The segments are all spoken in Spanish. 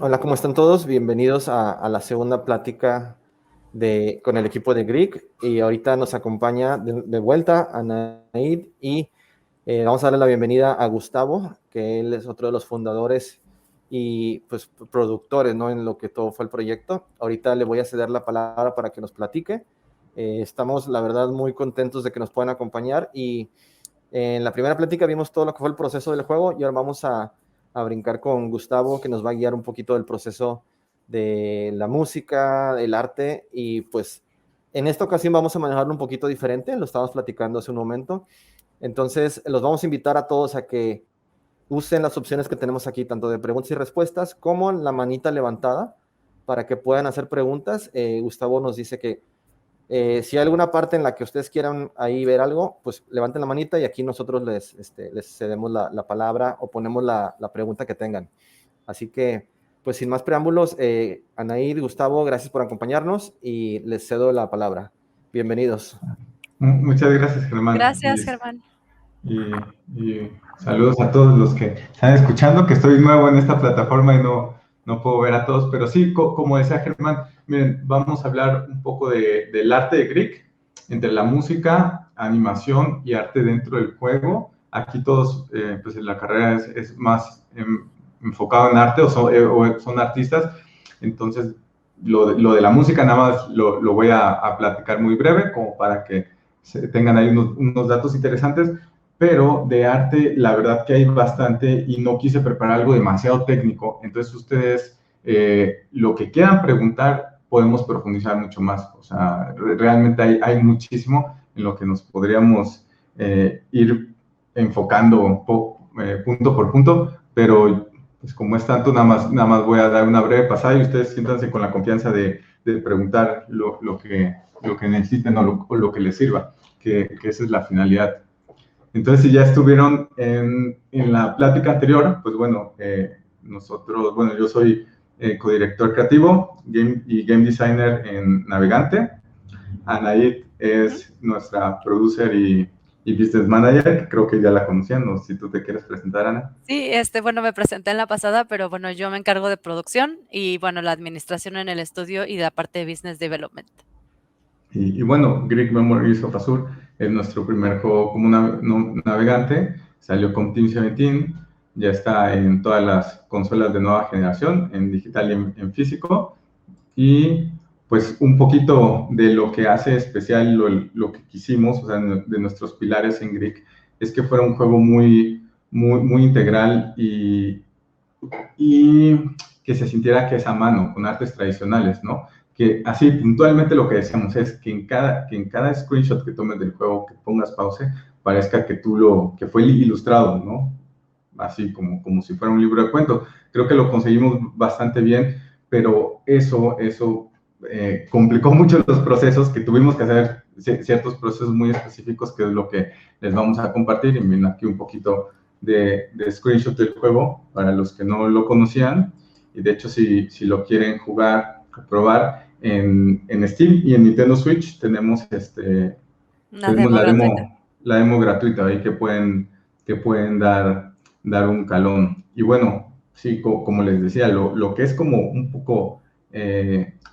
Hola, ¿cómo están todos? Bienvenidos a la segunda plática con el equipo de Greek. Y ahorita nos acompaña de vuelta Anaid y vamos a darle la bienvenida a Gustavo, que él es otro de los fundadores y pues productores, ¿no? En lo que todo fue el proyecto. Ahorita le voy a ceder la palabra para que nos platique. Estamos, la verdad, muy contentos de que nos puedan acompañar y en la primera plática vimos todo lo que fue el proceso del juego y ahora vamos a brincar con Gustavo, que nos va a guiar un poquito del proceso de la música, el arte, y pues en esta ocasión vamos a manejarlo un poquito diferente, lo estábamos platicando hace un momento. Entonces los vamos a invitar a todos a que usen las opciones que tenemos aquí, tanto de preguntas y respuestas como la manita levantada, para que puedan hacer preguntas. Gustavo nos dice que si hay alguna parte en la que ustedes quieran ahí ver algo, pues levanten la manita y aquí nosotros les cedemos la palabra o ponemos la pregunta que tengan. Así que, pues sin más preámbulos, Anaíd, Gustavo, gracias por acompañarnos y les cedo la palabra. Bienvenidos. Muchas gracias, Germán. Gracias, Germán. Y saludos a todos los que están escuchando, que estoy nuevo en esta plataforma y no puedo ver a todos, pero sí, como decía Germán, miren, vamos a hablar un poco del arte de Greek, entre la música, animación y arte dentro del juego. Aquí todos, pues en la carrera es más enfocado en arte o son artistas, entonces lo de la música nada más lo voy a platicar muy breve, como para que tengan ahí unos datos interesantes, pero de arte la verdad que hay bastante y no quise preparar algo demasiado técnico, entonces ustedes lo que quieran preguntar podemos profundizar mucho más, o sea, realmente hay muchísimo en lo que nos podríamos ir enfocando punto por punto, pero pues como es tanto, nada más voy a dar una breve pasada y ustedes siéntanse con la confianza de preguntar lo que necesiten o lo que les sirva, que esa es la finalidad. Entonces, si ya estuvieron en la plática anterior, pues bueno, yo soy codirector creativo y game designer en Navegante. Anaid es nuestra producer y business manager, que creo que ya la conocían, no sé si tú te quieres presentar, Ana. Sí, bueno, me presenté en la pasada, pero bueno, yo me encargo de producción y bueno, la administración en el estudio y de la parte de business development. Y bueno, Greek Memories of Azure es nuestro primer juego como navegante, salió con Team 17, ya está en todas las consolas de nueva generación, en digital y en físico, y pues un poquito de lo que hace especial lo que quisimos, o sea, de nuestros pilares en Greek, es que fuera un juego muy integral y que se sintiera que es a mano, con artes tradicionales, ¿no? Que así puntualmente lo que decíamos es que en cada screenshot que tomes del juego, que pongas pause, parezca que que fue ilustrado, ¿no? Así como si fuera un libro de cuentos. Creo que lo conseguimos bastante bien, pero eso complicó mucho los procesos, que tuvimos que hacer ciertos procesos muy específicos, que es lo que les vamos a compartir. Y miren aquí un poquito de screenshot del juego para los que no lo conocían. Y de hecho, si lo quieren jugar, probar en Steam y en Nintendo Switch, tenemos la demo gratuita ahí que pueden dar un calón. Y bueno, sí, como les decía, lo que es como un poco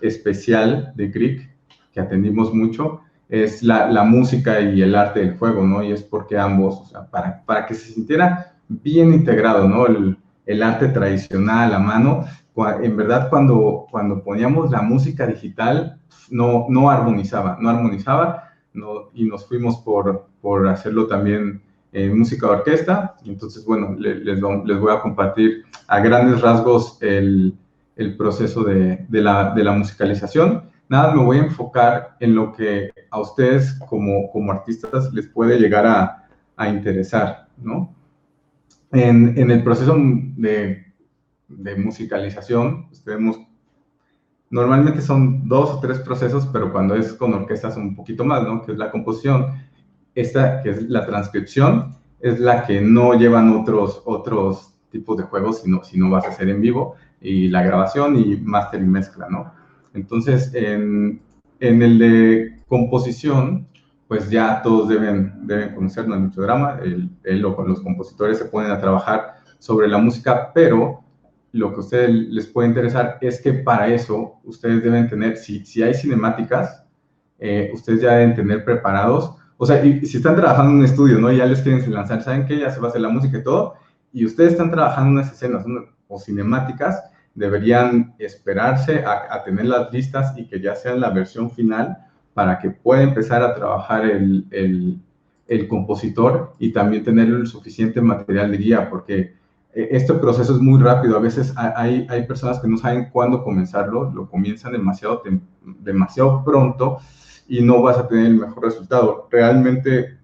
especial de Greek, que atendimos mucho, es la música y el arte del juego, ¿no? Y es porque ambos, o sea, para que se sintiera bien integrado, ¿no? El arte tradicional a mano, en verdad cuando poníamos la música digital, no armonizaba, y nos fuimos por hacerlo también en música de orquesta. Entonces, bueno, les voy a compartir a grandes rasgos el proceso de la musicalización. Nada, me voy a enfocar en lo que a ustedes como artistas les puede llegar a interesar, ¿no? En el proceso de musicalización, pues tenemos, normalmente son 2 o 3 procesos, pero cuando es con orquesta son un poquito más, ¿no? Que es la composición, esta que es la transcripción, es la que no llevan otros tipos de juegos, si no vas a hacer en vivo, y la grabación y máster y mezcla, ¿no? Entonces, en el de composición, pues ya todos deben conocer, no hay mucho drama, los compositores se ponen a trabajar sobre la música, pero lo que a ustedes les puede interesar es que para eso ustedes deben tener, si hay cinemáticas, ustedes ya deben tener preparados, o sea, y si están trabajando en un estudio, ¿no? Y ya les quieren lanzar, ¿saben qué? Ya se va a hacer la música y todo, y ustedes están trabajando en unas escenas o cinemáticas, deberían esperarse a tener las listas y que ya sean la versión final para que pueda empezar a trabajar el compositor y también tener el suficiente material de guía, porque este proceso es muy rápido. A veces hay personas que no saben cuándo comenzarlo, lo comienzan demasiado pronto y no vas a tener el mejor resultado. Realmente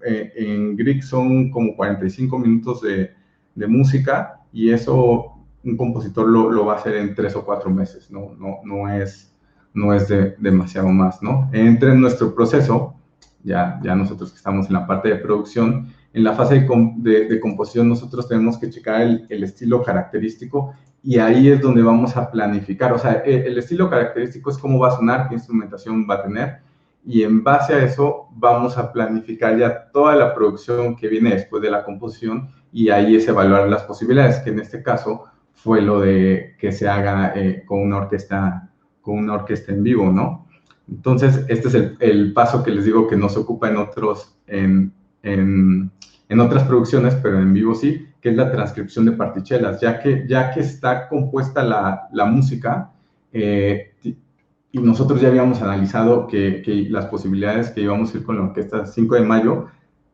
en Grieg son como 45 minutos de música y eso un compositor lo va a hacer en 3 o 4 meses, no es demasiado más, ¿no? Entre en nuestro proceso, ya nosotros que estamos en la parte de producción, en la fase de composición nosotros tenemos que checar el estilo característico y ahí es donde vamos a planificar. O sea, el estilo característico es cómo va a sonar, qué instrumentación va a tener, y en base a eso vamos a planificar ya toda la producción que viene después de la composición y ahí es evaluar las posibilidades, que en este caso fue lo de que se haga con una orquesta en vivo, ¿no? Entonces, este es el paso que les digo que no se ocupa en otras producciones, pero en vivo sí, que es la transcripción de partichelas, ya que está compuesta la música, y nosotros ya habíamos analizado que las posibilidades que íbamos a ir con la Orquesta 5 de Mayo,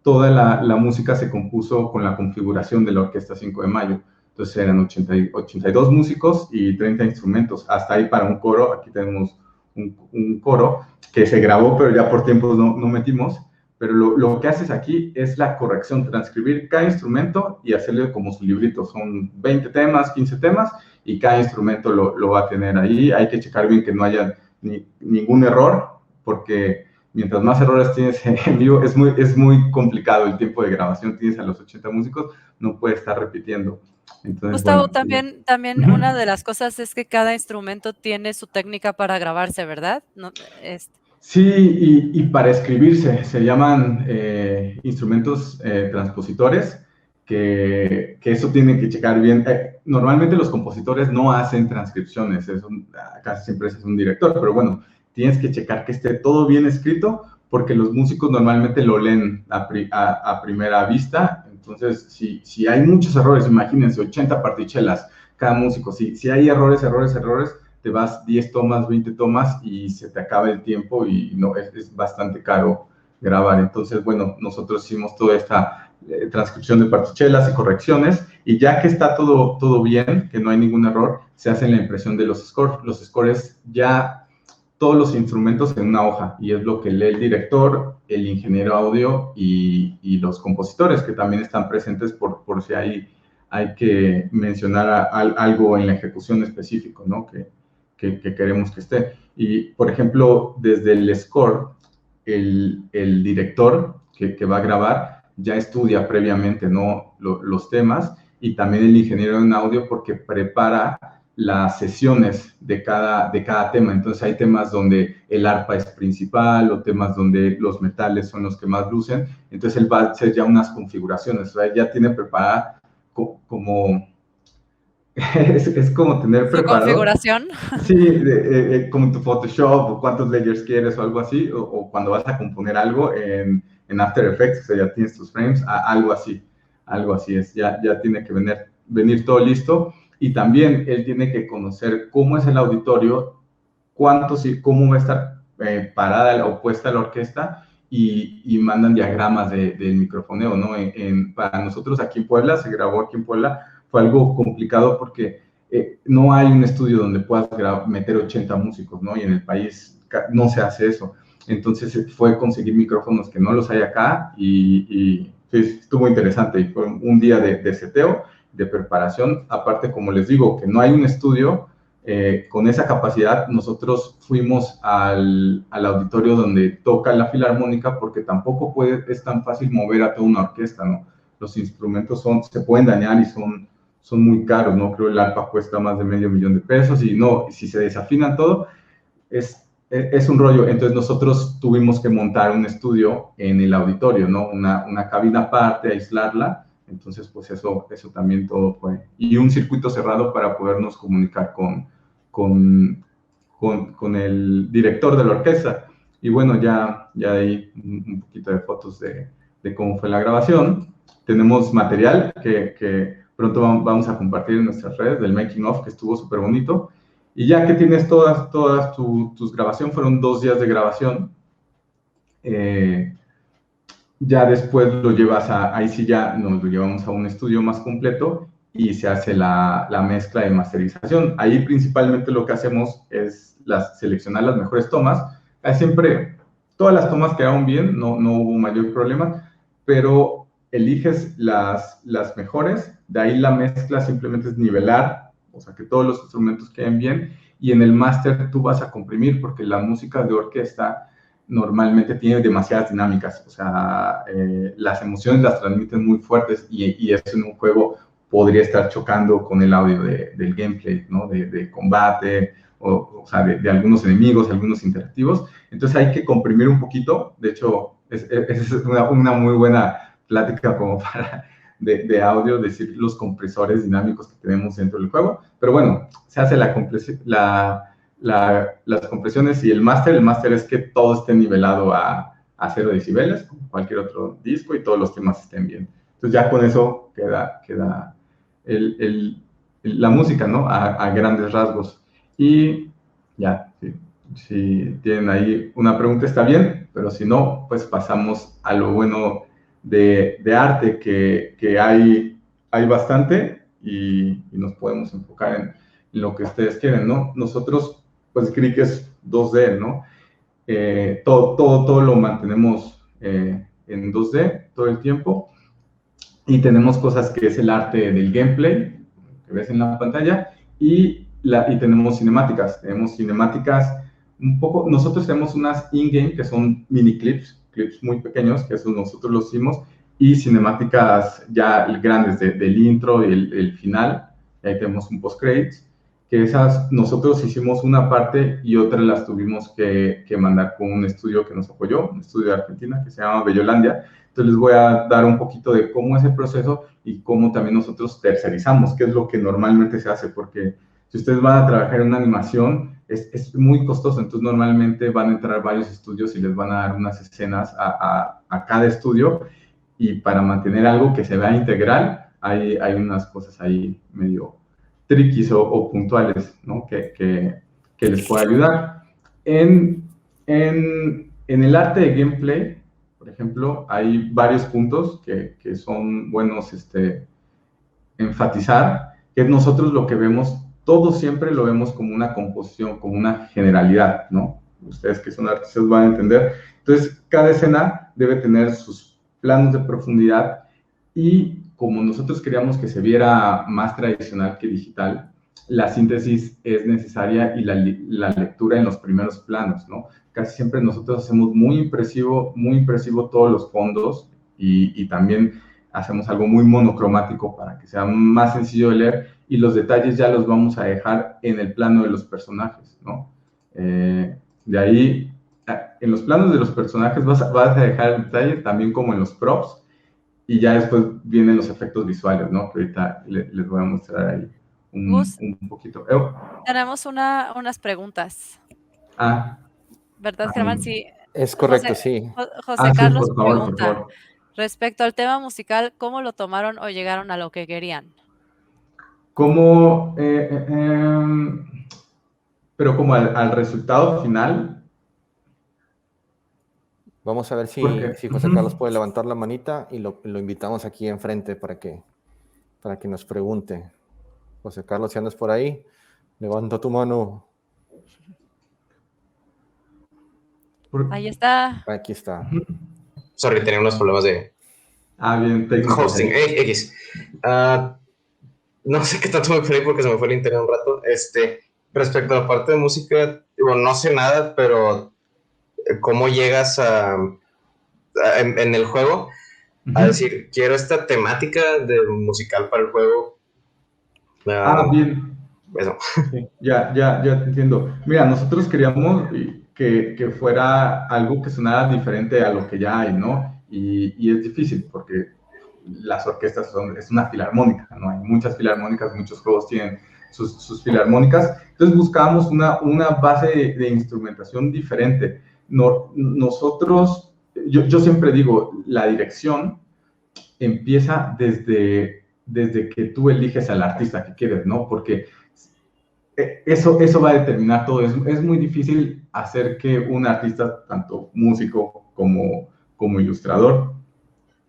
toda la música se compuso con la configuración de la Orquesta 5 de Mayo. Entonces eran 82 músicos y 30 instrumentos. Hasta ahí para un coro, aquí tenemos un coro que se grabó, pero ya por tiempos no metimos. Pero lo que haces aquí es la corrección, transcribir cada instrumento y hacerle como su librito. Son 20 temas, 15 temas, y cada instrumento lo va a tener ahí. Hay que checar bien que no haya ningún error, porque mientras más errores tienes en vivo, es muy complicado el tiempo de grabación. Tienes a los 80 músicos, no puedes estar repitiendo. Entonces, Gustavo, bueno, también una de las cosas es que cada instrumento tiene su técnica para grabarse, ¿verdad? No, sí, y para escribirse se llaman instrumentos transpositores, que eso tienen que checar bien. Normalmente los compositores no hacen transcripciones, casi siempre es un director, pero bueno, tienes que checar que esté todo bien escrito, porque los músicos normalmente lo leen a primera vista. Entonces, si hay muchos errores, imagínense, 80 partichelas, cada músico, si hay errores, te vas 10 tomas, 20 tomas y se te acaba el tiempo y no, es bastante caro grabar. Entonces, bueno, nosotros hicimos toda esta transcripción de partichelas y correcciones, y ya que está todo bien, que no hay ningún error, se hace la impresión de los scores. Los scores ya todos los instrumentos en una hoja, y es lo que lee el director, el ingeniero audio y los compositores, que también están presentes por si hay que mencionar algo en la ejecución específico, ¿no? Que queremos que esté. Y, por ejemplo, desde el score, el director que va a grabar ya estudia previamente, ¿no? los temas, y también el ingeniero en audio, porque prepara las sesiones de cada tema. Entonces hay temas donde el arpa es principal, o temas donde los metales son los que más lucen. Entonces él va a hacer ya unas configuraciones, o sea, ya tiene preparada como es como tener ¿su preparado. configuración? Sí, como tu Photoshop, o cuántos layers quieres o algo así, o cuando vas a componer algo en After Effects, o sea, ya tienes tus frames, algo así es, ya tiene que venir todo listo. Y también él tiene que conocer cómo es el auditorio, cómo va a estar parada o puesta la orquesta, y mandan diagramas del microfoneo, ¿no? Para nosotros aquí en Puebla, se grabó aquí en Puebla, fue algo complicado porque no hay un estudio donde puedas meter 80 músicos, ¿no? Y en el país no se hace eso. Entonces fue conseguir micrófonos que no los hay acá, y sí, estuvo interesante, y fue un día de seteo, de preparación. Aparte, como les digo, que no hay un estudio con esa capacidad. Nosotros fuimos al auditorio donde toca la Filarmónica, porque tampoco es tan fácil mover a toda una orquesta, ¿no? Los instrumentos se pueden dañar y son muy caros, ¿no? Creo el arpa cuesta más de $500,000 y no, si se desafinan todo, es un rollo. Entonces nosotros tuvimos que montar un estudio en el auditorio, ¿no? Una cabina aparte, aislarla, Entonces, pues eso también todo fue. Y un circuito cerrado para podernos comunicar con el director de la orquesta. Y bueno, ya hay un poquito de fotos de cómo fue la grabación. Tenemos material que pronto vamos a compartir en nuestras redes del making of, que estuvo súper bonito. Y ya que tienes todas tus grabaciones, fueron 2 días de grabación, ya después lo llevas ahí sí ya nos lo llevamos a un estudio más completo y se hace la mezcla de masterización. Ahí principalmente lo que hacemos es seleccionar las mejores tomas. Siempre, todas las tomas quedaron bien, no hubo mayor problema, pero eliges las mejores, de ahí la mezcla simplemente es nivelar, o sea, que todos los instrumentos queden bien, y en el máster tú vas a comprimir, porque la música de orquesta normalmente tiene demasiadas dinámicas, o sea, las emociones las transmiten muy fuertes y eso en un juego podría estar chocando con el audio del gameplay, ¿no? De combate, o sea, de algunos enemigos, algunos interactivos. Entonces hay que comprimir un poquito. De hecho, es una muy buena plática como para de audio, decir los compresores dinámicos que tenemos dentro del juego. Pero bueno, se hace las compresiones y el máster es que todo esté nivelado a 0 decibeles, como cualquier otro disco, y todos los temas estén bien. Entonces ya con eso queda la música, ¿no? A grandes rasgos. Y ya, si tienen ahí una pregunta está bien, pero si no, pues pasamos a lo bueno de arte, que hay bastante y nos podemos enfocar en lo que ustedes quieren, ¿no? Nosotros, pues Greek es 2D, ¿no? Todo lo mantenemos en 2D todo el tiempo, y tenemos cosas que es el arte del gameplay, que ves en la pantalla, y tenemos cinemáticas. Un poco, nosotros tenemos unas in-game que son mini clips muy pequeños, que eso nosotros los hicimos, y cinemáticas ya grandes del intro y el final, y ahí tenemos un post-credits, que esas nosotros hicimos una parte y otra las tuvimos que mandar con un estudio que nos apoyó, un estudio de Argentina que se llama Bellolandia. Entonces les voy a dar un poquito de cómo es el proceso y cómo también nosotros tercerizamos, que es lo que normalmente se hace, porque si ustedes van a trabajar en una animación, es muy costoso. Entonces normalmente van a entrar varios estudios y les van a dar unas escenas a cada estudio, y para mantener algo que se vea integral, hay unas cosas ahí medio triquis o puntuales, ¿no? que les pueda ayudar. En el arte de gameplay, por ejemplo, hay varios puntos que son buenos enfatizar, que nosotros lo que vemos, todo siempre lo vemos como una composición, como una generalidad, ¿no? Ustedes que son artistas van a entender. Entonces, cada escena debe tener sus planos de profundidad, y como nosotros queríamos que se viera más tradicional que digital, la síntesis es necesaria y la lectura en los primeros planos, ¿no? Casi siempre nosotros hacemos muy impresivo todos los fondos, y también hacemos algo muy monocromático para que sea más sencillo de leer, y los detalles ya los vamos a dejar en el plano de los personajes, ¿no? De ahí, en los planos de los personajes vas a dejar el detalle también como en los props, y ya después vienen los efectos visuales, ¿no? Que ahorita les voy a mostrar ahí un poquito. Tenemos unas preguntas. ¿Verdad, Germán? Sí. Es correcto, sí. José Carlos por favor, pregunta, por favor. respecto al tema musical, ¿cómo lo tomaron o llegaron a lo que querían? Pero como al resultado final. Vamos a ver si José Carlos puede levantar la manita y lo invitamos aquí enfrente para que nos pregunte. José Carlos, si andas por ahí, levanta tu mano. Ahí está. Aquí está. Sorry, tenía unos problemas de bien, hosting. X. No sé qué tanto me fui porque se me fue el internet un rato. Respecto a la parte de música, no sé nada, pero ¿cómo llegas en el juego a decir, quiero esta temática de musical para el juego? Bien. Eso. Sí, ya te entiendo. Mira, nosotros queríamos que fuera algo que sonara diferente a lo que ya hay, ¿no? Y es difícil porque las orquestas es una filarmónica, ¿no? Hay muchas filarmónicas, muchos juegos tienen sus filarmónicas. Entonces buscábamos una base de instrumentación diferente. Nosotros, yo siempre digo, la dirección empieza desde que tú eliges al artista que quieres, ¿no? Porque eso va a determinar todo. Es muy difícil hacer que un artista, tanto músico como ilustrador,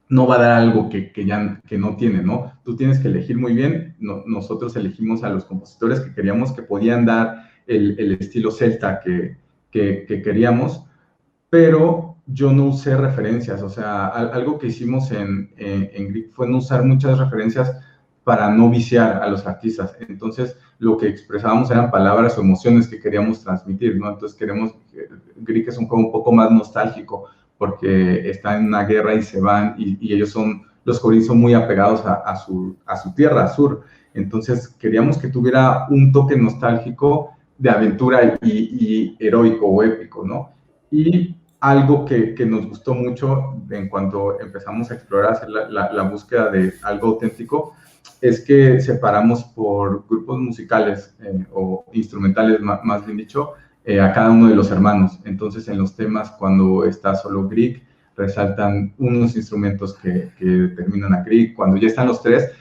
no va a dar algo que no tiene, ¿no? Tú tienes que elegir muy bien. Nosotros elegimos a los compositores que queríamos, que podían dar el estilo celta que queríamos, pero yo no usé referencias. O sea, algo que hicimos en Grieg fue no usar muchas referencias para no viciar a los artistas. Entonces, lo que expresábamos eran palabras o emociones que queríamos transmitir, ¿no? Entonces, Grieg es un juego un poco más nostálgico, porque están en una guerra y se van, y ellos los Corins son muy apegados a su tierra, a Sur. Entonces, queríamos que tuviera un toque nostálgico de aventura y heroico o épico, ¿no? Y algo que nos gustó mucho en cuanto empezamos a explorar, hacer la búsqueda de algo auténtico, es que separamos por grupos musicales o instrumentales, más bien dicho, a cada uno de los hermanos. Entonces, en los temas, cuando está solo Grieg, resaltan unos instrumentos que determinan a Grieg. Cuando ya están los tres,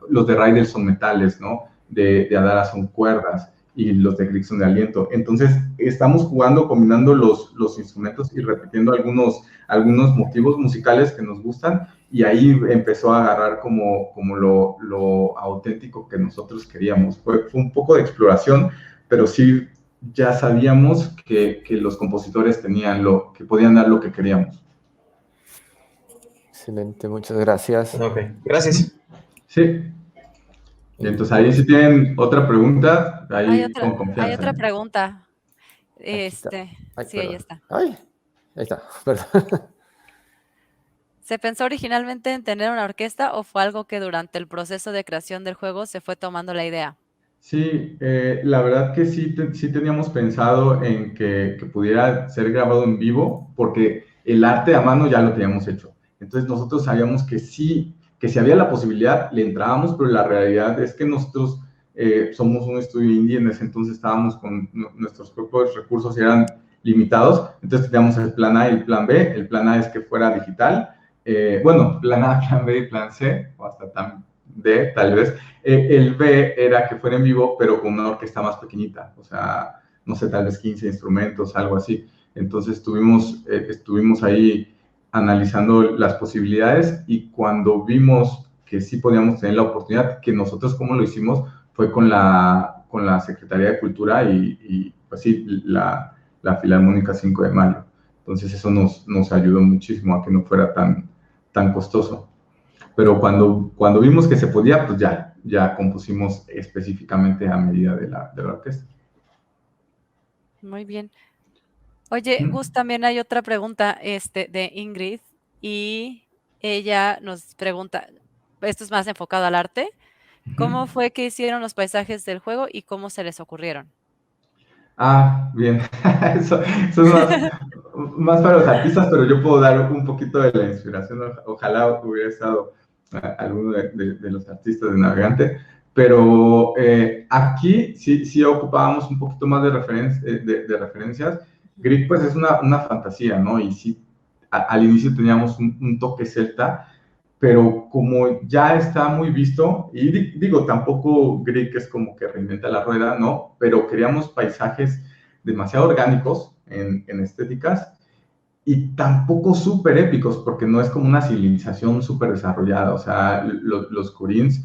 los de Raidel son metales, ¿no? De Adara son cuerdas, y los de Grieg son de aliento. Entonces, estamos jugando, combinando los instrumentos y repitiendo algunos motivos musicales que nos gustan, y ahí empezó a agarrar como lo auténtico que nosotros queríamos. Fue un poco de exploración, pero sí ya sabíamos que los compositores que podían dar lo que queríamos. Excelente, muchas gracias. Ok, gracias. Sí. Entonces, ahí si tienen otra pregunta, ahí con confianza. Hay otra pregunta. Ay, Sí, perdón. ahí está. Ay, ahí está, perdón. ¿Se pensó originalmente en tener una orquesta o fue algo que durante el proceso de creación del juego se fue tomando la idea? Sí, la verdad que sí teníamos pensado en que pudiera ser grabado en vivo, porque el arte a mano ya lo teníamos hecho. Entonces nosotros sabíamos que sí, que si había la posibilidad, le entrábamos, pero la realidad es que nosotros somos un estudio indie, en ese entonces estábamos con nuestros propios recursos y eran limitados. Entonces teníamos el plan A y el plan B. El plan A es que fuera digital. Bueno, plan A, plan B y plan C, o hasta tan D, tal vez. El B era que fuera en vivo, pero con una orquesta más pequeñita, o sea, no sé, tal vez 15 instrumentos, algo así. Entonces estuvimos ahí analizando las posibilidades, y cuando vimos que sí podíamos tener la oportunidad, que nosotros como lo hicimos fue con la Secretaría de Cultura y pues sí, la Filarmónica 5 de Mayo. Entonces eso nos ayudó muchísimo a que no fuera tan costoso. Pero cuando vimos que se podía, pues ya compusimos específicamente a medida de la orquesta. Muy bien. Oye, Gus, también hay otra pregunta de Ingrid, y ella nos pregunta, esto es más enfocado al arte, ¿cómo fue que hicieron los paisajes del juego y cómo se les ocurrieron? Ah, bien. Eso es más para los artistas, pero yo puedo dar un poquito de la inspiración. Ojalá hubiera estado alguno de los artistas de Navegante, pero aquí sí ocupábamos un poquito más de referencias. Grieg pues es una fantasía, ¿no? Y sí, al inicio teníamos un toque celta, pero como ya está muy visto, y digo, tampoco Grieg es como que reinventa la rueda, ¿no? Pero queríamos paisajes demasiado orgánicos en estéticas, y tampoco súper épicos, porque no es como una civilización súper desarrollada. O sea, los Corins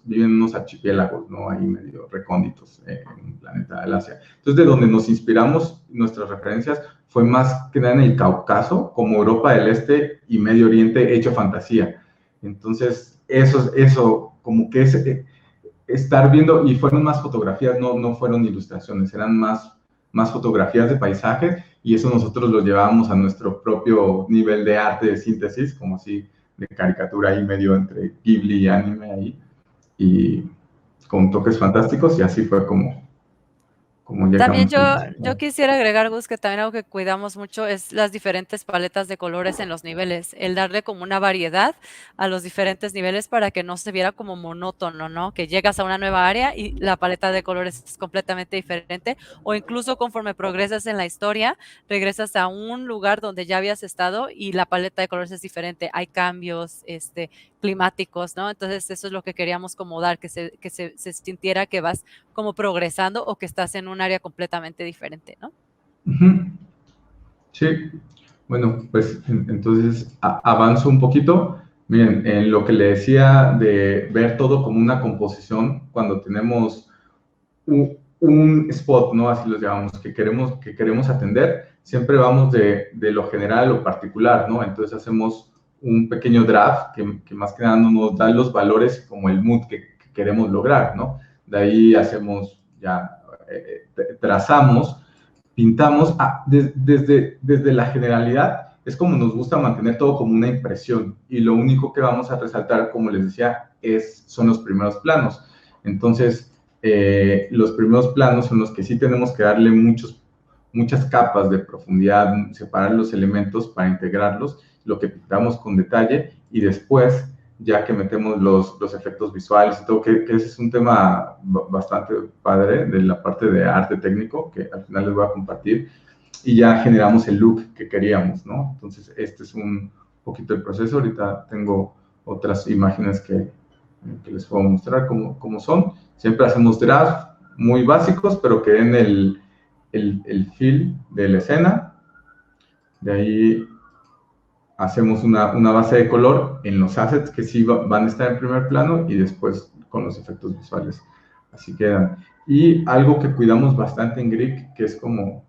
viven en unos archipiélagos, ¿no? Ahí medio recónditos en el planeta del Asia. Entonces, de donde nos inspiramos, nuestras referencias, fue más que nada en el Cáucaso, como Europa del Este y Medio Oriente hecho fantasía. Entonces, eso como que es estar viendo, y fueron más fotografías, no fueron ilustraciones, eran más fotografías de paisajes, y eso nosotros lo llevábamos a nuestro propio nivel de arte de síntesis, como así de caricatura ahí medio entre Ghibli y anime ahí, y con toques fantásticos, y así fue como como ya También acabamos yo quisiera agregar, Gus, que también algo que cuidamos mucho es las diferentes paletas de colores en los niveles, el darle como una variedad a los diferentes niveles para que no se viera como monótono, ¿no? Que llegas a una nueva área y la paleta de colores es completamente diferente, o incluso conforme progresas en la historia, regresas a un lugar donde ya habías estado y la paleta de colores es diferente, hay cambios, climáticos, ¿no? Entonces eso es lo que queríamos como dar, se sintiera que vas como progresando o que estás en un área completamente diferente, ¿no? Ujú. Sí, bueno, pues entonces avanzo un poquito. Miren, en lo que le decía de ver todo como una composición, cuando tenemos un spot, ¿no? Así lo llamamos, que queremos atender, siempre vamos de lo general a lo particular, ¿no? Entonces hacemos un pequeño draft que más que nada nos da los valores como el mood que queremos lograr, ¿no? De ahí hacemos ya, trazamos, pintamos, desde la generalidad, es como nos gusta mantener todo como una impresión y lo único que vamos a resaltar, como les decía, son los primeros planos. Entonces, los primeros planos son los que sí tenemos que darle muchas capas de profundidad, separar los elementos para integrarlos, lo que pintamos con detalle y después, ya que metemos los efectos visuales y todo, que ese es un tema bastante padre de la parte de arte técnico, que al final les voy a compartir, y ya generamos el look que queríamos, ¿no? Entonces, este es un poquito el proceso. Ahorita tengo otras imágenes que les puedo mostrar cómo son. Siempre hacemos drafts muy básicos, pero que den el feel de la escena. De ahí hacemos una base de color en los assets que sí van a estar en primer plano y después con los efectos visuales. Así quedan. Y algo que cuidamos bastante en Greek, que es como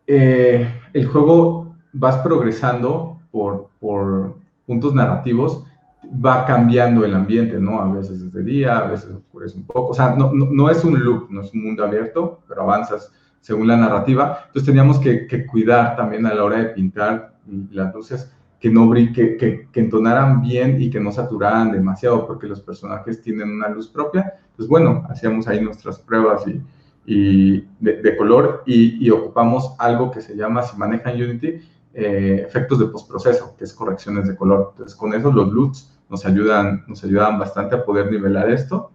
el juego vas progresando por puntos narrativos, va cambiando el ambiente, ¿no? A veces es de día, a veces oscurece un poco. O sea, no es un loop, no es un mundo abierto, pero avanzas según la narrativa. Entonces teníamos que cuidar también a la hora de pintar las luces, que entonaran bien y que no saturaran demasiado, porque los personajes tienen una luz propia. Pues bueno, hacíamos ahí nuestras pruebas y de color y ocupamos algo que se llama, si manejan Unity, efectos de postproceso, que es correcciones de color. Entonces, con eso los LUTs nos ayudan bastante a poder nivelar esto.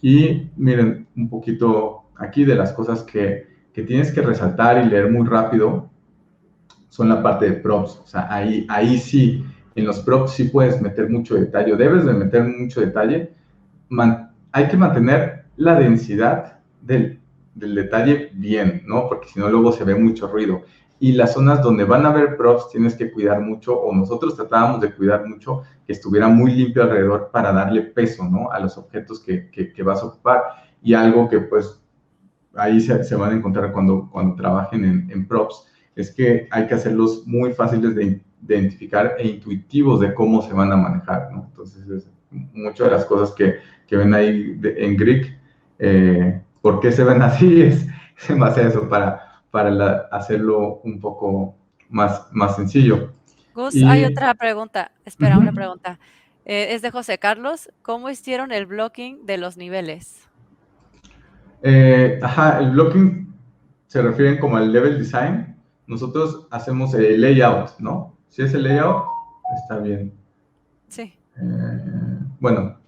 Y miren, un poquito aquí de las cosas que tienes que resaltar y leer muy rápido son la parte de props. O sea, ahí sí, en los props sí puedes meter mucho detalle, debes de meter mucho detalle. Hay que mantener la densidad del detalle bien, ¿no? Porque si no, luego se ve mucho ruido. Y las zonas donde van a haber props tienes que cuidar mucho, o nosotros tratábamos de cuidar mucho, que estuviera muy limpio alrededor para darle peso, ¿no? A los objetos que vas a ocupar. Y algo que, pues, ahí se van a encontrar cuando trabajen en props, es que hay que hacerlos muy fáciles de identificar e intuitivos de cómo se van a manejar, ¿no? Entonces, muchas de las cosas que ven ahí en Greek, ¿por qué se ven así? Es en base a eso, para hacerlo un poco más sencillo. Gus, hay Y, otra pregunta. Espera, una pregunta. Es de José Carlos. ¿Cómo hicieron el blocking de los niveles? el blocking se refieren como al level design. Nosotros hacemos el layout, ¿no? Si es el layout, está bien. Sí. Bueno,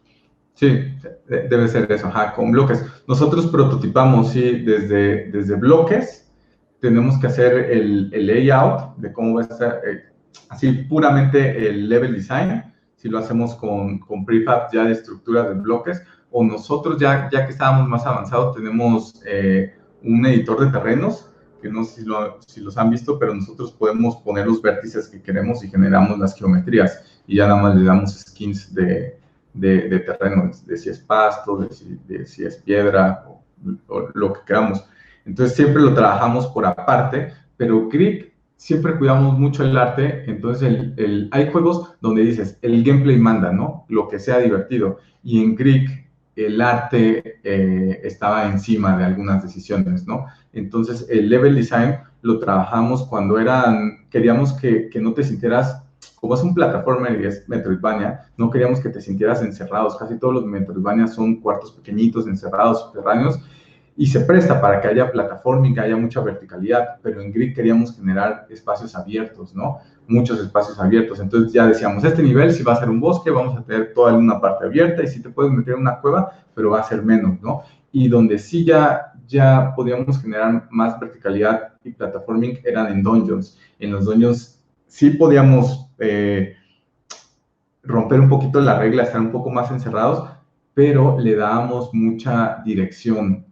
sí, debe ser eso, con bloques. Nosotros prototipamos, sí, desde bloques. Tenemos que hacer el layout de cómo va a estar, así puramente el level design, si lo hacemos con prefab ya de estructura de bloques, o nosotros ya que estábamos más avanzados, tenemos un editor de terrenos, que no sé si los han visto, pero nosotros podemos poner los vértices que queremos y generamos las geometrías, y ya nada más le damos skins de terreno, de si es pasto, de si es piedra, o lo que queramos. Entonces siempre lo trabajamos por aparte, pero Greek siempre cuidamos mucho el arte. Entonces hay juegos donde dices, el gameplay manda, ¿no? Lo que sea divertido. Y en Greek el arte estaba encima de algunas decisiones, ¿no? Entonces el level design lo trabajamos cuando queríamos que no te sintieras, como es un plataforma y es Metroidvania, no queríamos que te sintieras encerrados. Casi todos los Metroidvania son cuartos pequeñitos, encerrados, subterráneos. y se presta para que haya plataforming, que haya mucha verticalidad, pero en Grid queríamos generar espacios abiertos, ¿no? Muchos espacios abiertos. Entonces ya decíamos, este nivel si va a ser un bosque, vamos a tener toda una parte abierta y si te puedes meter en una cueva, pero va a ser menos, ¿no? Y donde sí ya podíamos generar más verticalidad y plataforming eran en dungeons. En los dungeons sí podíamos romper un poquito la regla, estar un poco más encerrados, pero le dábamos mucha dirección.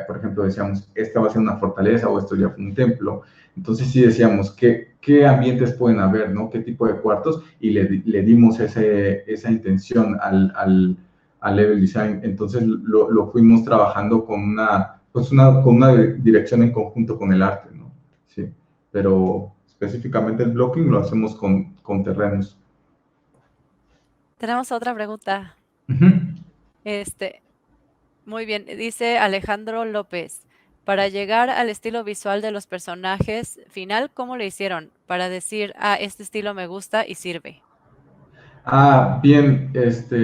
Por ejemplo, decíamos, esta va a ser una fortaleza o esto ya fue un templo. Entonces sí decíamos, ¿qué ambientes pueden haber, ¿no? ¿Qué tipo de cuartos? Y le dimos esa intención al level design. Entonces lo fuimos trabajando con una dirección en conjunto con el arte, ¿no? Sí, pero específicamente el blocking lo hacemos con terrenos. Tenemos otra pregunta. Uh-huh. Muy bien, dice Alejandro López. Para llegar al estilo visual de los personajes final, ¿cómo le hicieron? Para decir, este estilo me gusta y sirve. Bien, eso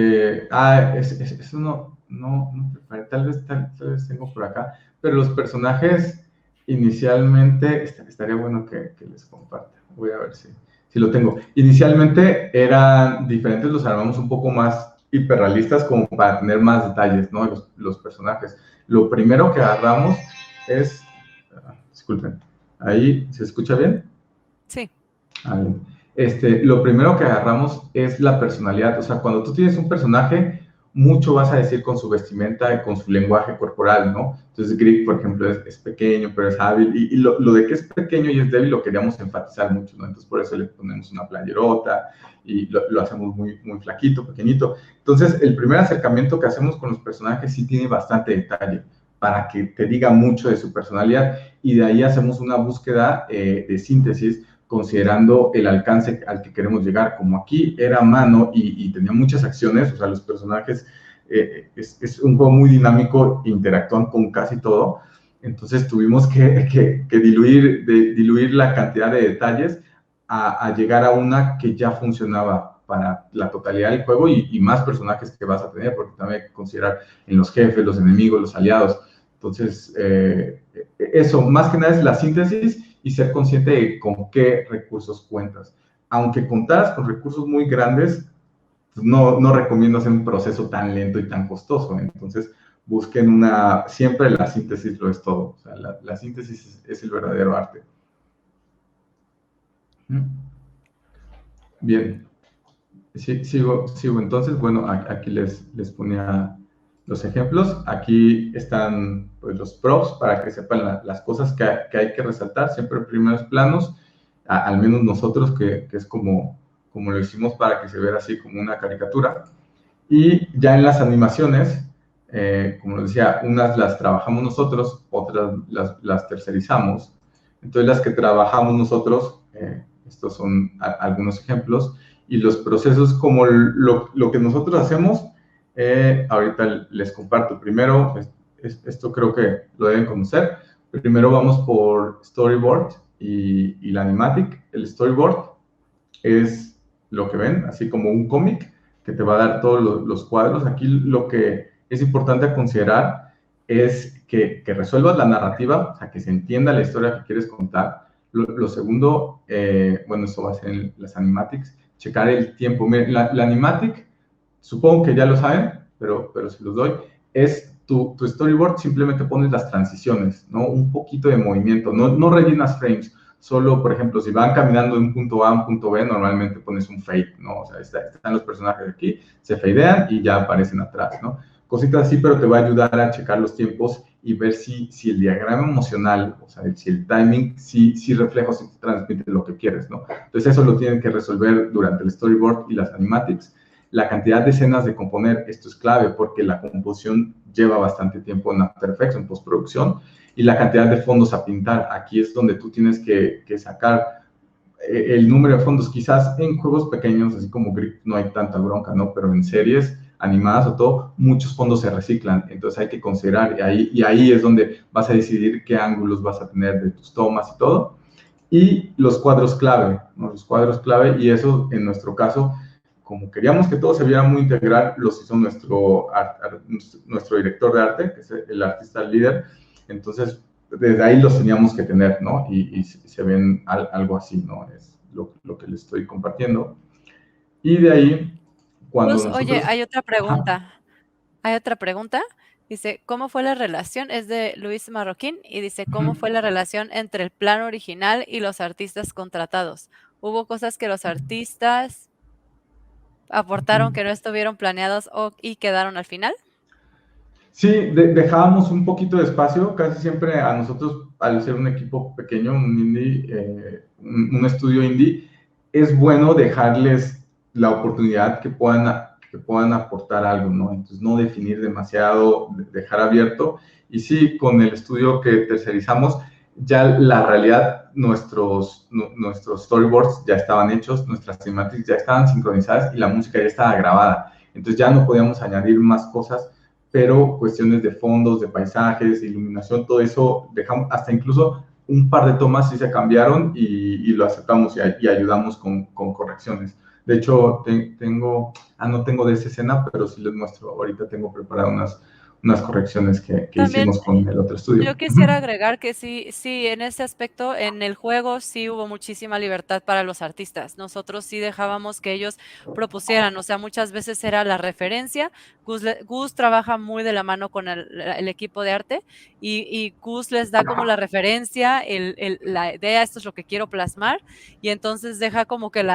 no preparé, tal vez tengo por acá, pero los personajes inicialmente, estaría bueno que les comparta, voy a ver si lo tengo. Inicialmente eran diferentes, los armamos un poco más hiperrealistas como para tener más detalles, ¿no? Los personajes. Lo primero que agarramos es, disculpen, ¿ahí se escucha bien? Sí. Bien. Lo primero que agarramos es la personalidad. O sea, cuando tú tienes un personaje, mucho vas a decir con su vestimenta y con su lenguaje corporal, ¿no? Entonces, Grig, por ejemplo, es pequeño, pero es hábil. Y lo de que es pequeño y es débil lo queríamos enfatizar mucho, ¿no? Entonces, por eso le ponemos una playerota y lo hacemos muy, muy flaquito, pequeñito. Entonces, el primer acercamiento que hacemos con los personajes sí tiene bastante detalle para que te diga mucho de su personalidad. Y de ahí hacemos una búsqueda de síntesis considerando el alcance al que queremos llegar. Como aquí era mano y tenía muchas acciones, o sea, los personajes, es un juego muy dinámico, interactúan con casi todo, entonces tuvimos que diluir la cantidad de detalles a llegar a una que ya funcionaba para la totalidad del juego y más personajes que vas a tener, porque también hay que considerar en los jefes, los enemigos, los aliados. Entonces, eso, más que nada es la síntesis y ser consciente de con qué recursos cuentas. Aunque contaras con recursos muy grandes, pues no recomiendo hacer un proceso tan lento y tan costoso. Entonces, busquen siempre la síntesis lo es todo. O sea, la síntesis es el verdadero arte. Bien. Sí, sigo. Entonces, bueno, aquí les ponía los ejemplos. Aquí están pues, los props para que sepan las cosas que hay que resaltar, siempre en primeros planos, al menos nosotros, que es como lo hicimos para que se vea así como una caricatura. Y ya en las animaciones, como les decía, unas las trabajamos nosotros, otras las tercerizamos. Entonces, las que trabajamos nosotros, estos son algunos ejemplos, y los procesos como lo que nosotros hacemos, ahorita les comparto. Primero, esto creo que lo deben conocer. Primero vamos por storyboard y la animatic. El storyboard es lo que ven, así como un cómic que te va a dar todos los cuadros. Aquí lo que es importante considerar es que resuelvas la narrativa, o sea, que se entienda la historia que quieres contar. Lo segundo, bueno, esto va a ser en las animatics, checar el tiempo. Miren, la animatic, supongo que ya lo saben, pero si los doy, es tu storyboard, simplemente pones las transiciones, ¿no? Un poquito de movimiento, no rellenas frames, solo, por ejemplo, si van caminando de un punto A a un punto B, normalmente pones un fade, ¿no? O sea, están los personajes aquí, se fadean y ya aparecen atrás, ¿no? Cositas así, pero te va a ayudar a checar los tiempos y ver si el diagrama emocional, o sea, si el timing, si refleja o si transmite lo que quieres, ¿no? Entonces, eso lo tienen que resolver durante el storyboard y las animatics. La cantidad de escenas de componer, esto es clave porque la composición lleva bastante tiempo en After Effects, en postproducción, y la cantidad de fondos a pintar. Aquí es donde tú tienes que sacar el número de fondos. Quizás en juegos pequeños, así como Grid, no hay tanta bronca, ¿no? Pero en series animadas o todo, muchos fondos se reciclan. Entonces hay que considerar, y ahí es donde vas a decidir qué ángulos vas a tener de tus tomas y todo. Y los cuadros clave, ¿no? Los cuadros clave, y eso en nuestro caso, como queríamos que todo se viera muy integral, los hizo nuestro director de arte, que es el artista líder, Entonces, desde ahí los teníamos que tener, ¿no? Y se ven algo así, ¿no? Es lo que les estoy compartiendo. Y de ahí, cuando Pues, oye, nosotros... hay otra Ajá. pregunta. Hay otra pregunta. Dice, ¿cómo fue la relación? Es de Luis Marroquín y dice, ¿cómo fue la relación entre el plan original y los artistas contratados? ¿Hubo cosas que los artistas aportaron que no estuvieron planeados y quedaron al final? Sí, dejábamos un poquito de espacio, casi siempre a nosotros, al ser un equipo pequeño, un indie, un estudio indie, es bueno dejarles la oportunidad que puedan aportar algo, ¿no? Entonces, no definir demasiado, dejar abierto. Y sí, con el estudio que tercerizamos, ya la realidad, nuestros storyboards ya estaban hechos, nuestras cinemáticas ya estaban sincronizadas y la música ya estaba grabada. Entonces, ya no podíamos añadir más cosas, pero cuestiones de fondos, de paisajes, iluminación, todo eso, dejamos, hasta incluso un par de tomas sí se cambiaron y lo aceptamos y ayudamos con correcciones. De hecho, no tengo de esa escena, pero sí les muestro, ahorita tengo preparadas unas correcciones que También hicimos con el otro estudio. yo quisiera agregar que sí, en ese aspecto, en el juego sí hubo muchísima libertad para los artistas. Nosotros sí dejábamos que ellos propusieran, o sea, muchas veces era la referencia. Gus trabaja muy de la mano con el equipo de arte y Gus les da como la referencia, la idea, esto es lo que quiero plasmar, y entonces deja como que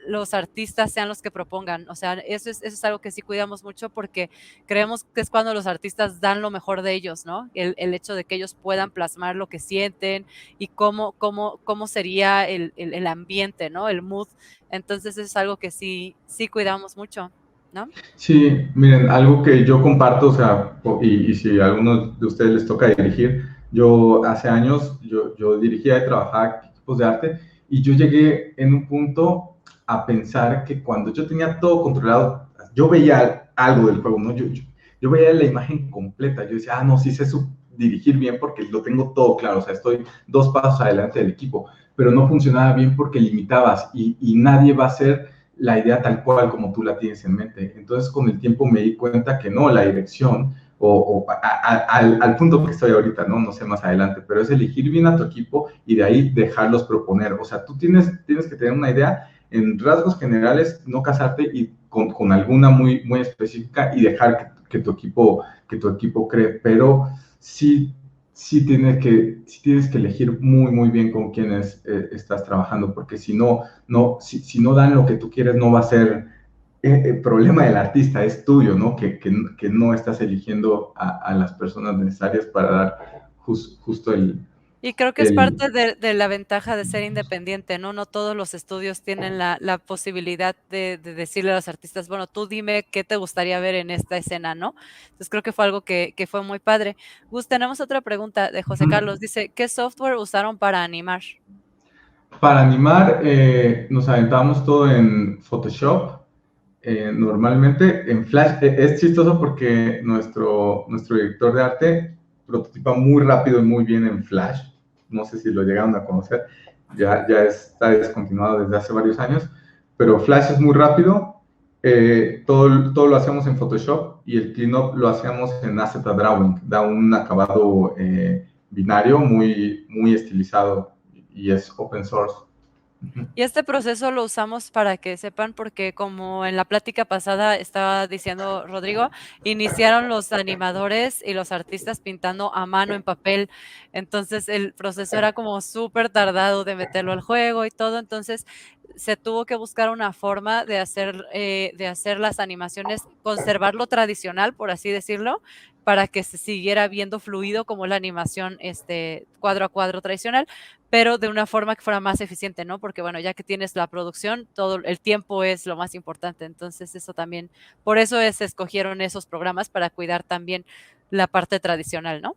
los artistas sean los que propongan. O sea, eso es algo que sí cuidamos mucho porque creemos que es cuando los artistas dan lo mejor de ellos, ¿no? El hecho de que ellos puedan plasmar lo que sienten y cómo sería el ambiente, ¿no? El mood. Entonces eso es algo que sí cuidamos mucho, ¿no? Sí, miren, algo que yo comparto, o sea, y si a algunos de ustedes les toca dirigir, yo hace años, yo dirigía y trabajaba equipos de arte, y yo llegué en un punto a pensar que cuando yo tenía todo controlado, yo veía algo del juego, ¿no? Yo veía la imagen completa, yo decía, no, sí sé dirigir bien porque lo tengo todo claro, o sea, estoy 2 pasos adelante del equipo, pero no funcionaba bien porque limitabas y nadie va a ser la idea tal cual como tú la tienes en mente. Entonces, con el tiempo me di cuenta que no, la dirección, al punto que estoy ahorita, ¿no? sé más adelante, pero es elegir bien a tu equipo y de ahí dejarlos proponer. O sea, tú tienes que tener una idea en rasgos generales, no casarte y con alguna muy, muy específica y dejar que tu equipo cree, pero sí tienes que elegir muy, muy bien con quiénes estás trabajando, porque si no dan lo que tú quieres, no va a ser el problema del artista, es tuyo, ¿no? Que no estás eligiendo a las personas necesarias para dar justo Y creo que es parte de la ventaja de ser independiente, ¿no? No todos los estudios tienen la posibilidad de decirle a los artistas, bueno, tú dime qué te gustaría ver en esta escena, ¿no? Entonces creo que fue algo que fue muy padre. Gus, tenemos otra pregunta de José Carlos. Dice, ¿qué software usaron para animar? Para animar, nos aventamos todo en Photoshop. Normalmente en Flash es chistoso porque nuestro director de arte prototipa muy rápido y muy bien en Flash. No sé si lo llegaron a conocer, ya está descontinuado desde hace varios años, pero Flash es muy rápido. Todo lo hacemos en Photoshop y el cleanup lo hacemos en Asset Drawing. Da un acabado binario muy, muy estilizado y es open source. Y este proceso lo usamos para que sepan, porque como en la plática pasada estaba diciendo Rodrigo, iniciaron los animadores y los artistas pintando a mano en papel. Entonces el proceso era como súper tardado de meterlo al juego y todo. Entonces se tuvo que buscar una forma de hacer las animaciones, conservar lo tradicional, por así decirlo, para que se siguiera viendo fluido como la animación cuadro a cuadro tradicional, pero de una forma que fuera más eficiente, ¿no? Porque, bueno, ya que tienes la producción, todo el tiempo es lo más importante. Entonces, eso también, por eso se escogieron esos programas para cuidar también la parte tradicional, ¿no?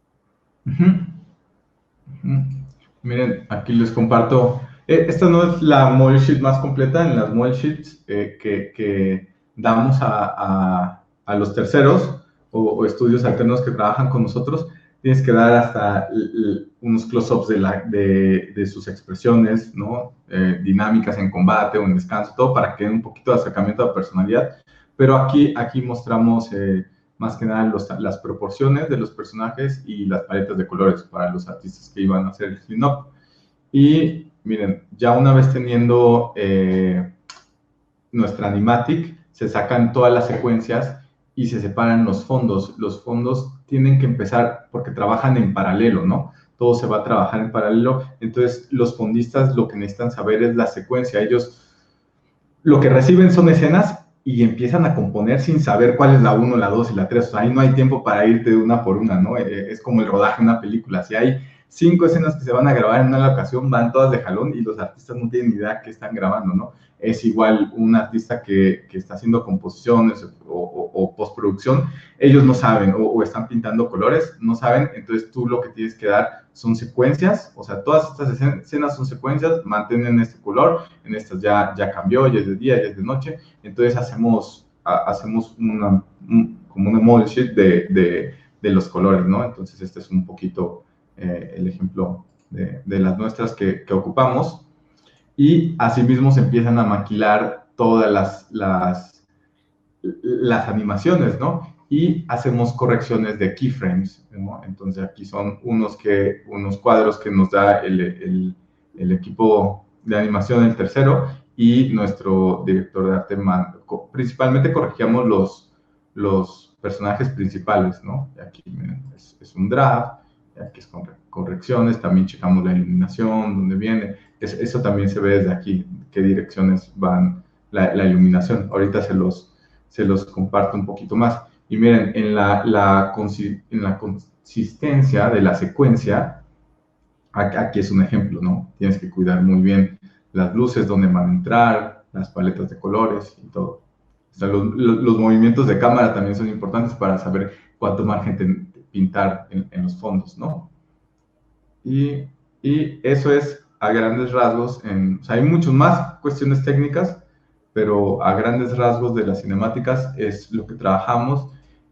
Miren, aquí les comparto. Esta no es la model sheet más completa. En las model sheets que damos a los terceros o estudios alternos que trabajan con nosotros, tienes que dar hasta unos close-ups de sus expresiones, ¿no? Dinámicas en combate o en descanso, todo para que den un poquito de acercamiento a la personalidad. Pero aquí mostramos más que nada las proporciones de los personajes y las paletas de colores para los artistas que iban a hacer el clean-up. Y miren, ya una vez teniendo nuestra animatic, se sacan todas las secuencias y se separan los fondos. Los fondos tienen que empezar porque trabajan en paralelo, ¿no? Todo se va a trabajar en paralelo. Entonces, los fondistas lo que necesitan saber es la secuencia. Ellos lo que reciben son escenas y empiezan a componer sin saber cuál es la 1, la 2 y la 3. O sea, ahí no hay tiempo para irte de una por una, ¿no? Es como el rodaje de una película. Si hay 5 escenas que se van a grabar en una locación, van todas de jalón y los artistas no tienen ni idea qué están grabando, ¿no? Es igual un artista que está haciendo composiciones o postproducción, ellos no saben, o están pintando colores, no saben, entonces tú lo que tienes que dar son secuencias, o sea, todas estas escenas son secuencias, mantienen este color, en estas ya cambió, ya es de día, ya es de noche, entonces hacemos como una model sheet de los colores, ¿no? Entonces este es un poquito el ejemplo de las nuestras que ocupamos. Y asimismo se empiezan a maquilar todas las animaciones, ¿no? Y hacemos correcciones de keyframes, ¿no? Entonces aquí son unos cuadros que nos da el equipo de animación, el tercero, y nuestro director de arte. Principalmente corregíamos los personajes principales, ¿no? Y aquí miren, es un draft, y aquí es con correcciones, también checamos la iluminación, dónde viene. Eso también se ve desde aquí, qué direcciones van la iluminación. Ahorita se los comparto un poquito más. Y miren, en la consistencia de la secuencia, aquí es un ejemplo, ¿no? Tienes que cuidar muy bien las luces, dónde van a entrar, las paletas de colores y todo. O sea, los movimientos de cámara también son importantes para saber cuánto margen pintar en los fondos, ¿no? Y eso es a grandes rasgos. O sea, hay muchas más cuestiones técnicas, pero a grandes rasgos de las cinemáticas es lo que trabajamos.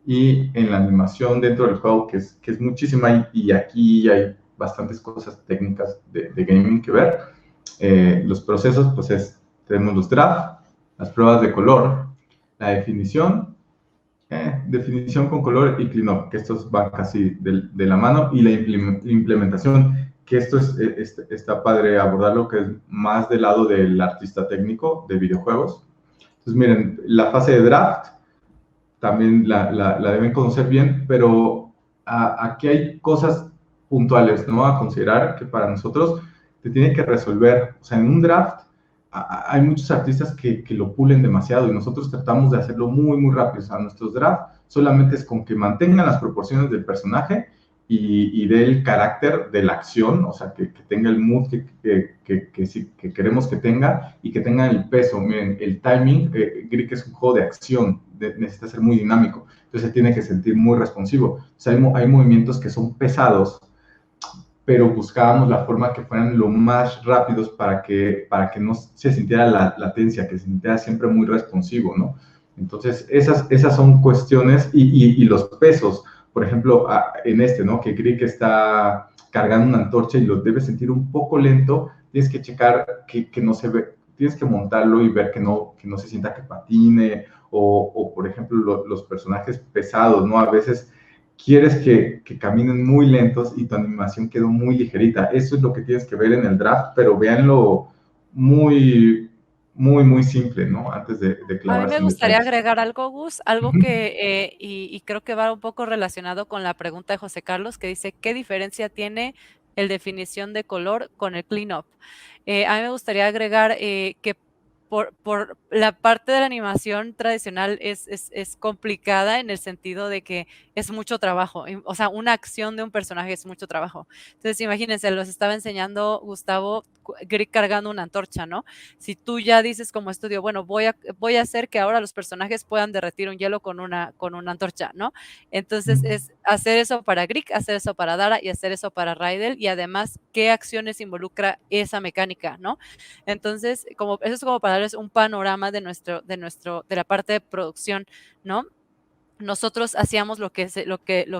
Y en la animación dentro del juego, que es muchísima, y aquí hay bastantes cosas técnicas de gaming que ver. Los procesos, pues tenemos los drafts, las pruebas de color, la definición con color y cleanup, que estos van casi de la mano, y la implementación, que esto está padre abordarlo, que es más del lado del artista técnico de videojuegos. Entonces, miren, la fase de draft también la deben conocer bien, pero aquí hay cosas puntuales, ¿no?, a considerar que para nosotros te tiene que resolver. O sea, en un draft hay muchos artistas que lo pulen demasiado y nosotros tratamos de hacerlo muy, muy rápido. O sea, nuestros drafts solamente es con que mantengan las proporciones del personaje y del carácter de la acción, o sea, que tenga el mood que queremos que tenga y que tenga el peso. Miren, el timing, Greek es un juego de acción, necesita ser muy dinámico, entonces se tiene que sentir muy responsivo. O sea, hay movimientos que son pesados, pero buscábamos la forma que fueran lo más rápidos para que no se sintiera la latencia, que se sintiera siempre muy responsivo, ¿no? Entonces, esas son cuestiones, y los pesos, por ejemplo, en ¿no?, que Greek está cargando una antorcha y lo debe sentir un poco lento, tienes que checar que no se ve, tienes que montarlo y ver que no se sienta que patine, o por ejemplo, los personajes pesados, ¿no? A veces quieres que caminen muy lentos y tu animación quedó muy ligerita. Eso es lo que tienes que ver en el draft, pero véanlo muy, muy, muy simple, ¿no? Antes de clavarse. A mí me gustaría agregar algo, Gus, algo que, y creo que va un poco relacionado con la pregunta de José Carlos, que dice, ¿qué diferencia tiene el definición de color con el cleanup? A mí me gustaría agregar que por la parte de la animación tradicional es complicada en el sentido de que es mucho trabajo. O sea, una acción de un personaje es mucho trabajo. Entonces, imagínense, los estaba enseñando Gustavo Greek cargando una antorcha, ¿no? Si tú ya dices como estudio, bueno, voy a hacer que ahora los personajes puedan derretir un hielo con una antorcha, ¿no? Entonces, es hacer eso para Greek, hacer eso para Dara y hacer eso para Raidel, y además, ¿qué acciones involucra esa mecánica, no? Entonces, eso es como para darles un panorama de la parte de producción, ¿no? nosotros hacíamos lo que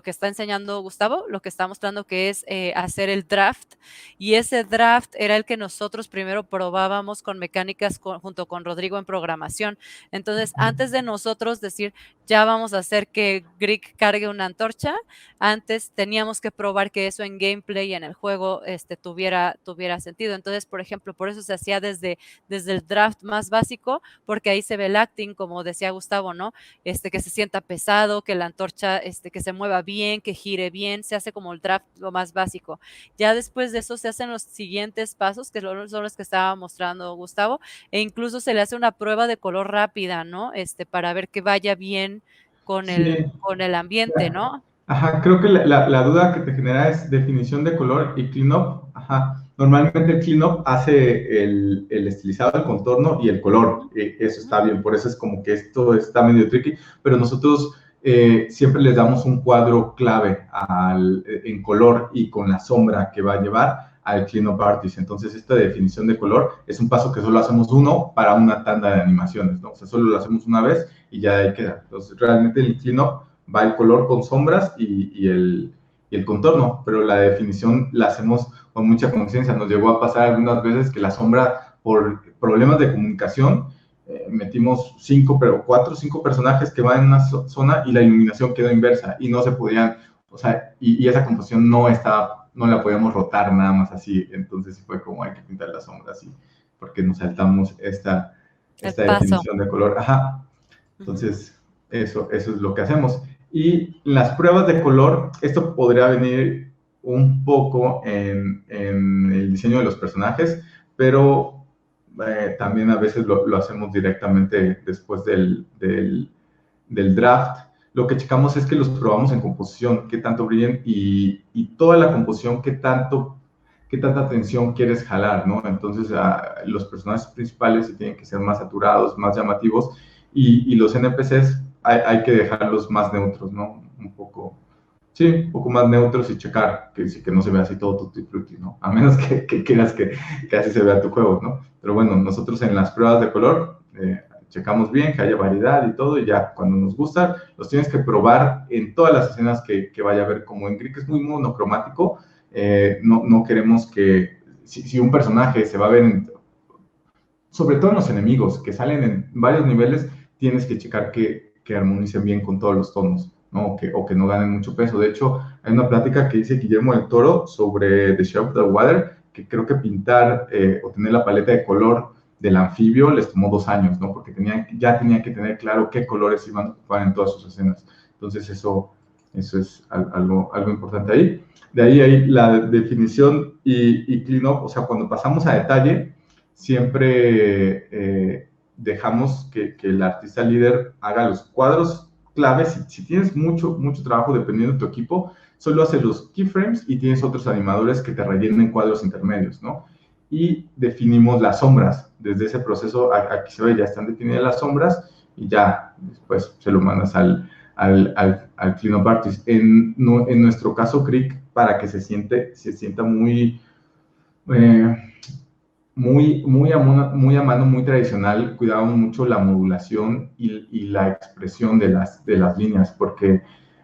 está enseñando Gustavo, lo que está mostrando, que es hacer el draft, y ese draft era el que nosotros primero probábamos con mecánicas junto con Rodrigo en programación. Entonces, antes de nosotros decir, ya vamos a hacer que Greek cargue una antorcha, antes teníamos que probar que eso en gameplay y en el juego tuviera sentido. Entonces, por ejemplo, por eso se hacía desde el draft más básico, porque ahí se ve el acting, como decía Gustavo, ¿no? Que se sienta pesado, que la antorcha, que se mueva bien, que gire bien, se hace como el draft lo más básico. Ya después de eso se hacen los siguientes pasos, que son los que estaba mostrando Gustavo, e incluso se le hace una prueba de color rápida, ¿no? Para ver que vaya bien con Sí. con el ambiente, ¿no? Ajá, creo que la duda que te genera es definición de color y cleanup. Ajá, normalmente el cleanup hace el estilizado, el contorno y el color. Eso está bien, por eso es como que esto está medio tricky, pero nosotros siempre les damos un cuadro clave en color y con la sombra que va a llevar al cleanup artist. Entonces, esta definición de color es un paso que solo hacemos uno para una tanda de animaciones, ¿no? O sea, solo lo hacemos una vez y ya ahí queda. Entonces, realmente el cleanup va el color con sombras y el contorno, pero la definición la hacemos con mucha conciencia. Nos llegó a pasar algunas veces que la sombra, por problemas de comunicación, metimos 4 o 5 personajes que van en una zona y la iluminación quedó inversa y no se podían, o sea, y esa composición no la podíamos rotar nada más así, entonces fue como hay que pintar las sombras así, porque nos saltamos esta definición de color. Ajá, entonces eso es lo que hacemos. Y las pruebas de color, esto podría venir un poco en el diseño de los personajes, pero también a veces lo hacemos directamente después del draft. Lo que checamos es que los probamos en composición, qué tanto brillen y toda la composición, qué tanta atención quieres jalar, ¿no? Entonces, los personajes principales sí tienen que ser más saturados, más llamativos, y los NPCs hay que dejarlos más neutros, ¿no? Un poco más neutros y checar que no se vea así todo tutti frutti, ¿no? A menos que quieras que así se vea tu juego, ¿no? Pero bueno, nosotros en las pruebas de color checamos bien, que haya variedad y todo, y ya cuando nos gusta, los tienes que probar en todas las escenas que vaya a haber. Como en Greek es muy monocromático, no queremos que, si un personaje se va a ver, sobre todo en los enemigos, que salen en varios niveles, tienes que checar que armonicen bien con todos los tonos, ¿no? O que no ganen mucho peso. De hecho, hay una plática que dice Guillermo del Toro sobre The Shape of the Water, que creo que pintar o tener la paleta de color del anfibio les tomó 2 años, ¿no? Porque ya tenían que tener claro qué colores iban a ocupar en todas sus escenas. Entonces, eso es algo importante ahí. De ahí la definición y clean-up, o sea, cuando pasamos a detalle, siempre dejamos que el artista líder haga los cuadros claves. Si tienes mucho trabajo dependiendo de tu equipo, solo haces los keyframes y tienes otros animadores que te rellenen cuadros intermedios, ¿no? Y definimos las sombras. Desde ese proceso, aquí se ve, ya están definidas las sombras y ya después se lo mandas al cleanup artist. En nuestro caso, Creek, para que se sienta muy a mano, muy tradicional, cuidamos mucho la modulación y la expresión de las líneas, porque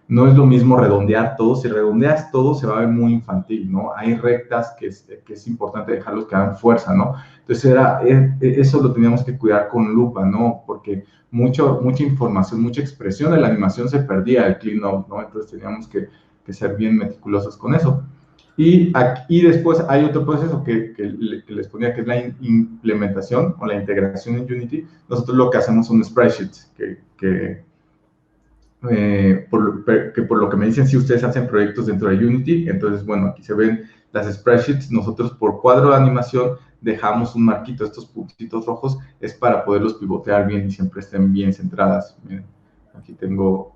no es lo mismo redondear todo. Si redondeas todo, se va a ver muy infantil, ¿no? Hay rectas que es importante dejarlos que hagan fuerza, ¿no? Entonces, eso lo teníamos que cuidar con lupa, ¿no? Porque mucha información, mucha expresión de la animación se perdía el clean-up, ¿no? Entonces, teníamos que ser bien meticulosos con eso. Y después hay otro proceso que les ponía, que es la implementación o la integración en Unity. Nosotros lo que hacemos son spreadsheets, por lo que me dicen, si ustedes hacen proyectos dentro de Unity, entonces, bueno, aquí se ven las spreadsheets. Nosotros por cuadro de animación dejamos un marquito, estos puntitos rojos, es para poderlos pivotear bien y siempre estén bien centradas. Miren, aquí tengo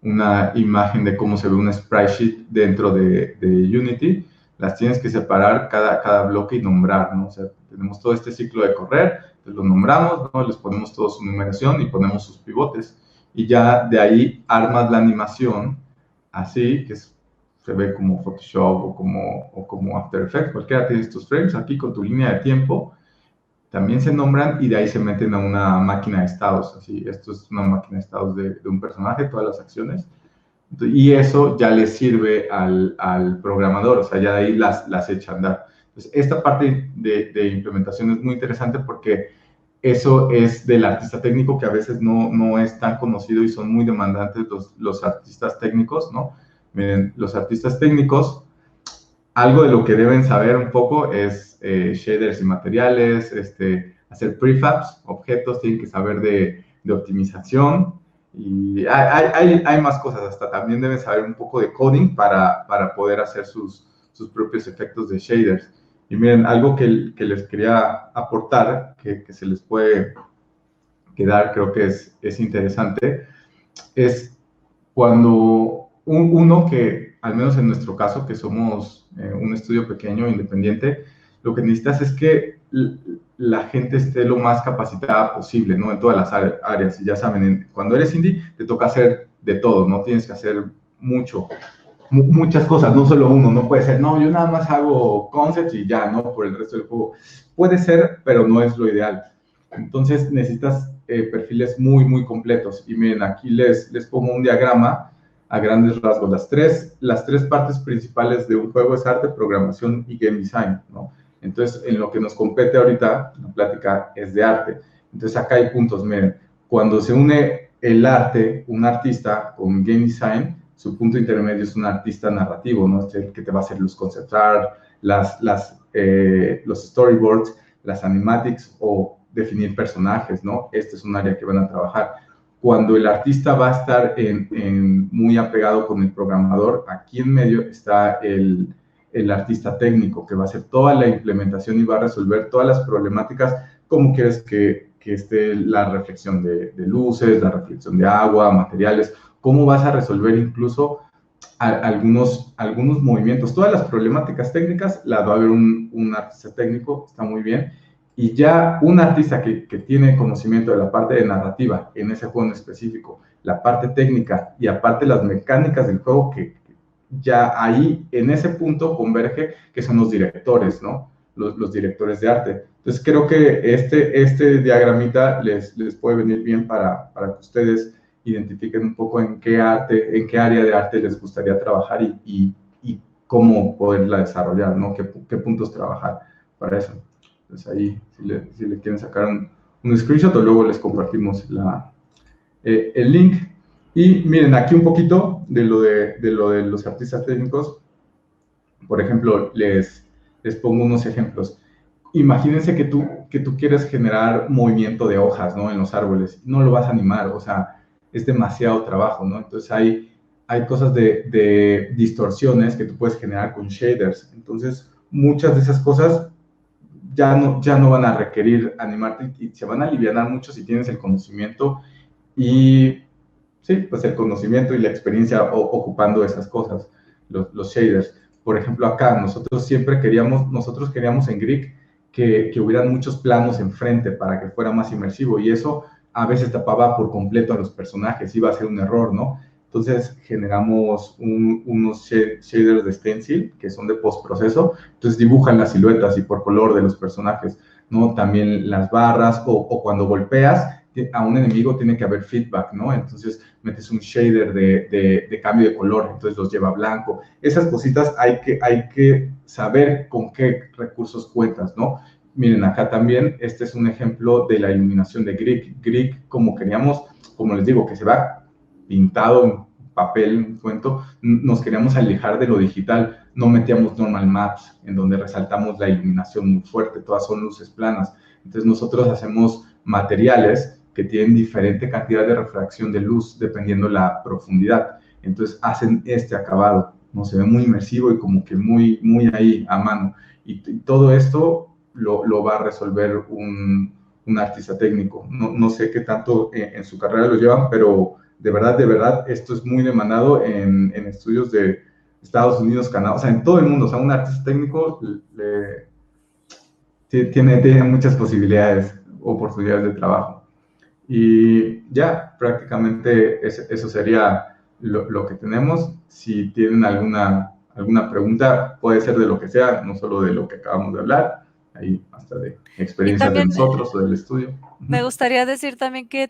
una imagen de cómo se ve una spreadsheet dentro de Unity. Las tienes que separar cada bloque y nombrar, ¿no? O sea, tenemos todo este ciclo de correr, entonces lo nombramos, ¿no? Les ponemos toda su numeración y ponemos sus pivotes. Y ya de ahí armas la animación así, que se ve como Photoshop o como After Effects. Cualquiera tiene estos frames aquí con tu línea de tiempo. también se nombran y de ahí se meten a una máquina de estados. Así, esto es una máquina de estados de un personaje, todas las acciones. Y eso ya le sirve al programador, o sea, ya de ahí las echa a andar. Entonces, esta parte de implementación es muy interesante porque eso es del artista técnico que a veces no es tan conocido y son muy demandantes los artistas técnicos, ¿no? Miren, los artistas técnicos, algo de lo que deben saber un poco es shaders y materiales, hacer prefabs, objetos, tienen que saber de optimización y hay más cosas, hasta también deben saber un poco de coding para poder hacer sus propios efectos de shaders. Y miren, algo que les quería aportar, que se les puede quedar, creo que es interesante, es cuando uno que, al menos en nuestro caso, que somos un estudio pequeño, independiente, lo que necesitas es que la gente esté lo más capacitada posible, ¿no? En todas las áreas. Y ya saben, cuando eres indie, te toca hacer de todo, ¿no? Tienes que hacer muchas cosas, no solo uno. No puede ser, no, yo nada más hago concepts y ya, ¿no? Por el resto del juego. Puede ser, pero no es lo ideal. Entonces necesitas perfiles muy completos. Y miren, aquí les pongo un diagrama a grandes rasgos. Las tres partes principales de un juego es arte, programación y game design, ¿no? Entonces, en lo que nos compete ahorita, la plática es de arte. Entonces, acá hay puntos, miren, cuando se une el arte, un artista con game design, su punto intermedio es un artista narrativo, ¿no? Es el que te va a hacer los concept art, los storyboards, las animatics o definir personajes, ¿no? Este es un área que van a trabajar. Cuando el artista va a estar muy apegado con el programador, aquí en medio está el artista técnico, que va a hacer toda la implementación y va a resolver todas las problemáticas, como quieres que esté la reflexión de luces, la reflexión de agua, materiales, cómo vas a resolver incluso algunos movimientos. Todas las problemáticas técnicas las va a ver un artista técnico, está muy bien. Y ya un artista que tiene conocimiento de la parte de narrativa en ese juego en específico, la parte técnica y aparte las mecánicas del juego, que ya ahí en ese punto converge, que son los directores, ¿no? Los directores de arte. Entonces creo que este diagramita les puede venir bien para que ustedes identifiquen un poco en qué área de arte les gustaría trabajar y cómo poderla desarrollar, ¿no? Qué puntos trabajar para eso. Entonces ahí, si le quieren sacar un screenshot o luego les compartimos el link. Y miren, aquí un poquito de lo de los artistas técnicos. Por ejemplo, les pongo unos ejemplos. Imagínense que tú quieres generar movimiento de hojas, ¿no? En los árboles. No lo vas a animar, o sea, es demasiado trabajo, ¿no? Entonces hay cosas de distorsiones que tú puedes generar con shaders. Entonces, muchas de esas cosas ya no van a requerir animarte y se van a aliviar mucho si tienes el conocimiento y, sí, pues el conocimiento y la experiencia ocupando esas cosas, los shaders. Por ejemplo, acá nosotros queríamos en Greek que hubieran muchos planos enfrente para que fuera más inmersivo y eso a veces tapaba por completo a los personajes, iba a ser un error, ¿no? Entonces generamos unos shaders de stencil que son de postproceso, entonces dibujan las siluetas y por color de los personajes, ¿no? También las barras o cuando golpeas a un enemigo tiene que haber feedback, ¿no? Entonces metes un shader de cambio de color, entonces los lleva a blanco. Esas cositas hay que saber con qué recursos cuentas, ¿no? Miren, acá también, este es un ejemplo de la iluminación de Greek. Greek, como queríamos, como les digo, que se va pintado en papel, en cuento, nos queríamos alejar de lo digital, no metíamos normal maps, en donde resaltamos la iluminación muy fuerte, todas son luces planas. Entonces nosotros hacemos materiales que tienen diferente cantidad de refracción de luz, dependiendo la profundidad. Entonces hacen este acabado, ¿no? Se ve muy inmersivo y como que muy ahí a mano. Y todo esto lo va a resolver un artista técnico. No sé qué tanto en su carrera lo llevan, pero de verdad, esto es muy demandado en estudios de Estados Unidos, Canadá, o sea, en todo el mundo. O sea, un artista técnico tiene muchas oportunidades de trabajo. Y ya, prácticamente eso sería lo que tenemos. Si tienen alguna pregunta, puede ser de lo que sea, no solo de lo que acabamos de hablar. ahí hasta de Y experiencias de también nosotros o del estudio. me gustaría decir también que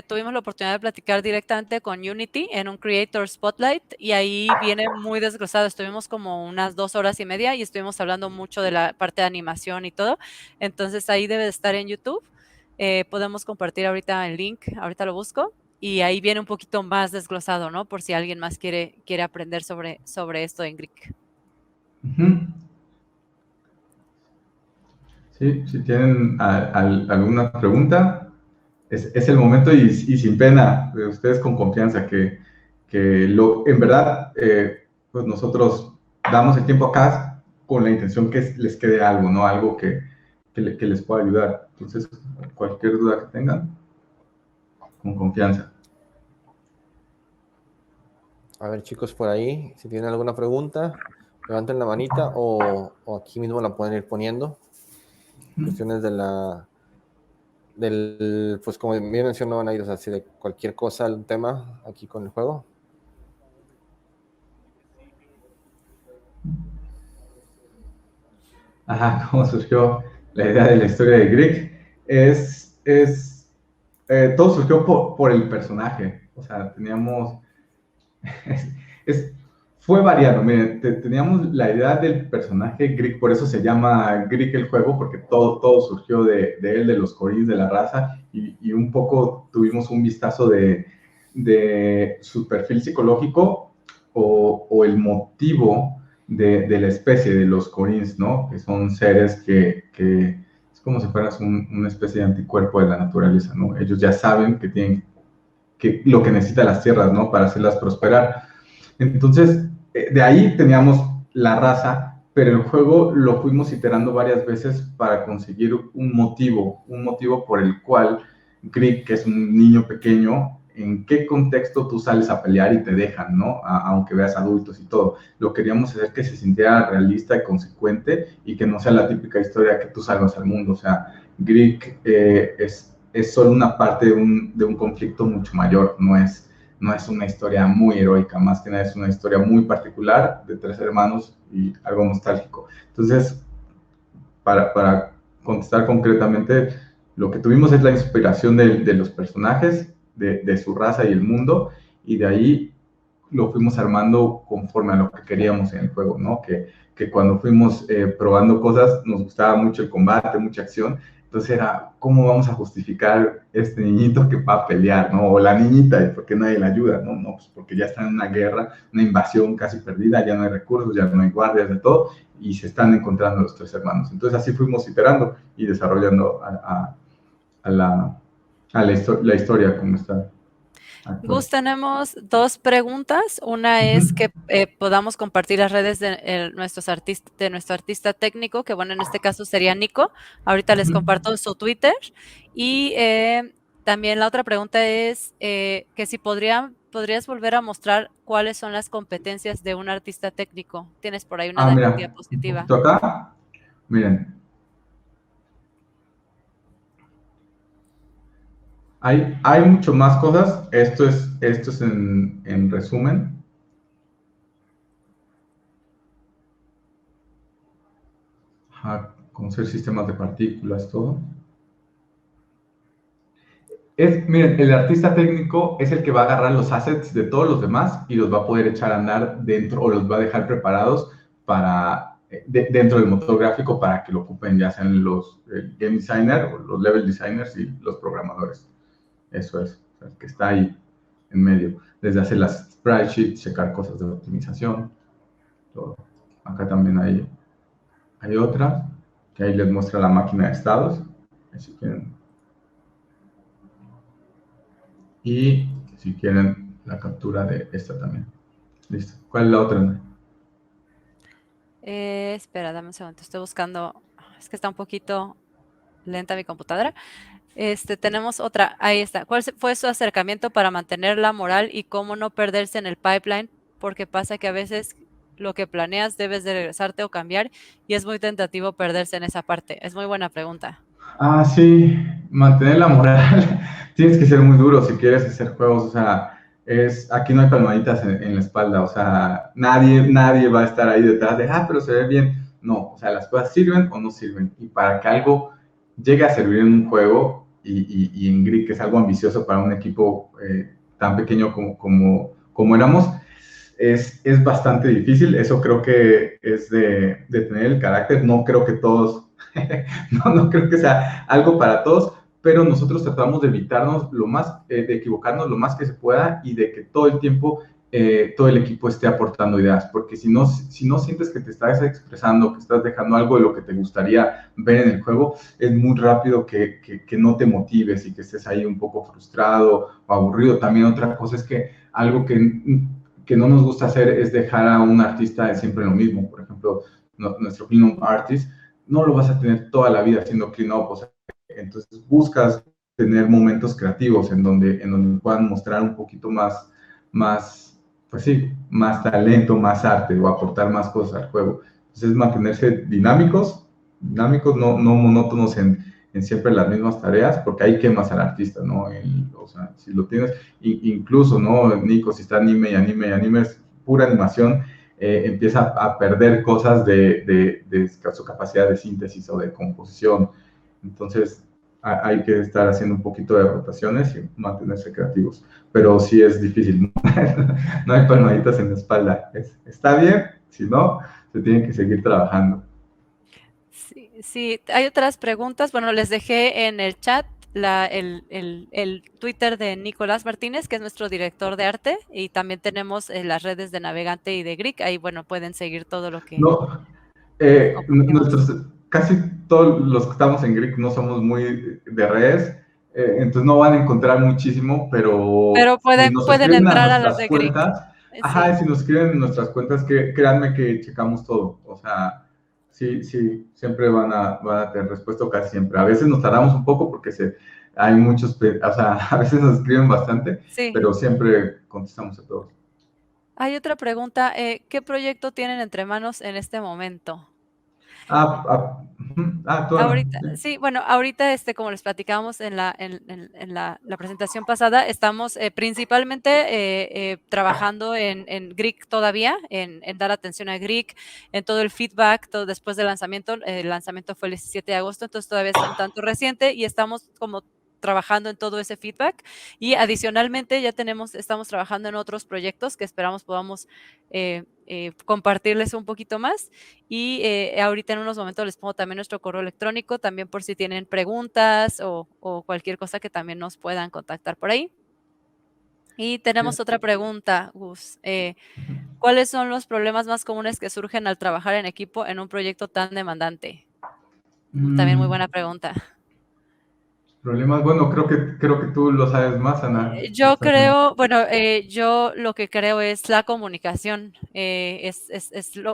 tuvimos la oportunidad de platicar directamente con Unity en un Creator Spotlight y ahí viene muy desglosado. Estuvimos como unas 2 horas y media y estuvimos hablando mucho de la parte de animación y todo. Entonces ahí debe de estar en YouTube. Podemos compartir ahorita el link, ahorita lo busco y ahí viene un poquito más desglosado, ¿no? Por si alguien más quiere aprender sobre esto en Greek. Ujú. Sí, si tienen alguna pregunta, es el momento y sin pena, de ustedes con confianza, que en verdad, pues nosotros damos el tiempo acá con la intención que les quede algo, ¿no? Algo que les pueda ayudar. Entonces, cualquier duda que tengan, con confianza. A ver, chicos, por ahí, si tienen alguna pregunta, levanten la manita o aquí mismo la pueden ir poniendo. Cuestiones pues como bien mencionó Anaid, o sea, si de cualquier cosa, el tema aquí con el juego. Ajá, cómo surgió la idea de la historia de Greek. Todo surgió por el personaje. O sea, teníamos... fue variado. Miren, teníamos la idea del personaje Greek, por eso se llama Greek el juego, porque todo surgió de él, de los Corins, de la raza, y un poco tuvimos un vistazo de su perfil psicológico o el motivo de la especie de los Corins, ¿no? Que son seres que es como si fueras una especie de anticuerpo de la naturaleza, ¿no? Ellos ya saben que tienen lo que necesitan las tierras, ¿no? Para hacerlas prosperar. Entonces, de ahí teníamos la raza, pero el juego lo fuimos iterando varias veces para conseguir un motivo por el cual Greek, que es un niño pequeño, en qué contexto tú sales a pelear y te dejan, ¿no? Aunque veas adultos y todo. Lo queríamos hacer que se sintiera realista y consecuente y que no sea la típica historia que tú salvas al mundo. O sea, Greek es solo una parte de un conflicto mucho mayor, no es una historia muy heroica, más que nada es una historia muy particular de 3 hermanos y algo nostálgico. Entonces, para contestar concretamente, lo que tuvimos es la inspiración de los personajes, de su raza y el mundo, y de ahí lo fuimos armando conforme a lo que queríamos en el juego, ¿no? Que cuando fuimos probando cosas, nos gustaba mucho el combate, mucha acción. Entonces era, ¿cómo vamos a justificar este niñito que va a pelear, ¿no? O la niñita, ¿y por qué nadie la ayuda? No, pues porque ya están en una guerra, una invasión casi perdida, ya no hay recursos, ya no hay guardias, de todo, y se están encontrando los 3 hermanos. Entonces así fuimos iterando y desarrollando la historia como está. Gus, tenemos 2 preguntas. Una es que podamos compartir las redes de nuestro artista técnico, que bueno, en este caso sería Nico. Ahorita les comparto su Twitter. Y también la otra pregunta es que si podrías volver a mostrar cuáles son las competencias de un artista técnico. Tienes por ahí una Mira, diapositiva. un poquito acá, miren. Hay mucho más cosas. Esto es en resumen. Conocer sistemas de partículas, todo. Miren, el artista técnico es el que va a agarrar los assets de todos los demás y los va a poder echar a andar dentro o los va a dejar preparados dentro del motor gráfico para que lo ocupen ya sean los game designer o los level designers y los programadores. Eso es, o sea, el que está ahí en medio. Desde hacer las spreadsheets, checar cosas de optimización, todo. Acá también hay otra, que ahí les muestra la máquina de estados, si quieren. Y si quieren la captura de esta también. Listo. ¿Cuál es la otra? Espera, dame un segundo. Estoy buscando. Es que está un poquito lenta mi computadora. Tenemos otra. Ahí está. ¿Cuál fue su acercamiento para mantener la moral y cómo no perderse en el pipeline? Porque pasa que a veces lo que planeas debes de regresarte o cambiar y es muy tentativo perderse en esa parte. Es muy buena pregunta. Sí, mantener la moral. Tienes que ser muy duro si quieres hacer juegos. O sea, aquí no hay palmaditas en la espalda. O sea, nadie va a estar ahí detrás de, pero se ve bien. No, o sea, las cosas sirven o no sirven. Y para que algo llegue a servir en un juego, y en Grid, que es algo ambicioso para un equipo tan pequeño como éramos, es bastante difícil. Eso creo que es de tener el carácter. No creo que todos, no creo que sea algo para todos, pero nosotros tratamos de evitarnos de equivocarnos lo más que se pueda y de que todo el tiempo todo el equipo esté aportando ideas, porque si no sientes que te estás expresando, que estás dejando algo de lo que te gustaría ver en el juego, es muy rápido que no te motives y que estés ahí un poco frustrado o aburrido. También otra cosa es que algo que no nos gusta hacer es dejar a un artista de siempre lo mismo. Por ejemplo, nuestro clean-up artist no lo vas a tener toda la vida haciendo clean-up, o sea, entonces buscas tener momentos creativos en donde puedan mostrar un poquito más, pues sí, más talento, más arte o aportar más cosas al juego. Entonces, mantenerse dinámicos, no monótonos en siempre las mismas tareas, porque ahí quemas al artista, ¿no? O sea, si lo tienes, incluso, ¿no? Nico, si está anime, es pura animación, empieza a perder cosas de su capacidad de síntesis o de composición. Entonces, hay que estar haciendo un poquito de rotaciones y mantenerse creativos. Pero sí es difícil, ¿no? No hay palmaditas en la espalda. Está bien, si no, se tiene que seguir trabajando. Sí, sí, hay otras preguntas. Bueno, les dejé en el chat el Twitter de Nicolás Martínez, que es nuestro director de arte, y también tenemos las redes de Navegante y de Greek. Ahí, bueno, pueden seguir todo lo que No, compartimos. casi todos los que estamos en Greek no somos muy de redes, entonces no van a encontrar muchísimo, pero Pero si pueden, nos pueden escriben a entrar a las nuestras de Greek. cuentas, Sí, si nos escriben en nuestras cuentas, créanme que checamos todo, o sea, sí, siempre van a tener respuesta, casi siempre. A veces nos tardamos un poco porque hay muchos, o sea, a veces nos escriben bastante, sí. pero siempre contestamos a todos. Hay otra pregunta. ¿Qué proyecto tienen entre manos en este momento? Tú, Ana. Ahorita, sí, bueno, ahorita, como les platicábamos en la presentación pasada, estamos principalmente trabajando en Greek todavía, en dar atención a Greek, en todo el feedback, todo después del lanzamiento. El lanzamiento fue el 17 de agosto, entonces todavía es un tanto reciente y estamos como trabajando en todo ese feedback, y adicionalmente estamos trabajando en otros proyectos que esperamos podamos compartirles un poquito más. Y ahorita en unos momentos les pongo también nuestro correo electrónico, también por si tienen preguntas o cualquier cosa que también nos puedan contactar por ahí. Y tenemos otra pregunta, Gus. ¿Cuáles son los problemas más comunes que surgen al trabajar en equipo en un proyecto tan demandante? También muy buena pregunta. Problemas, bueno, creo que tú lo sabes más, Ana. Yo creo, bueno, yo lo que creo es la comunicación.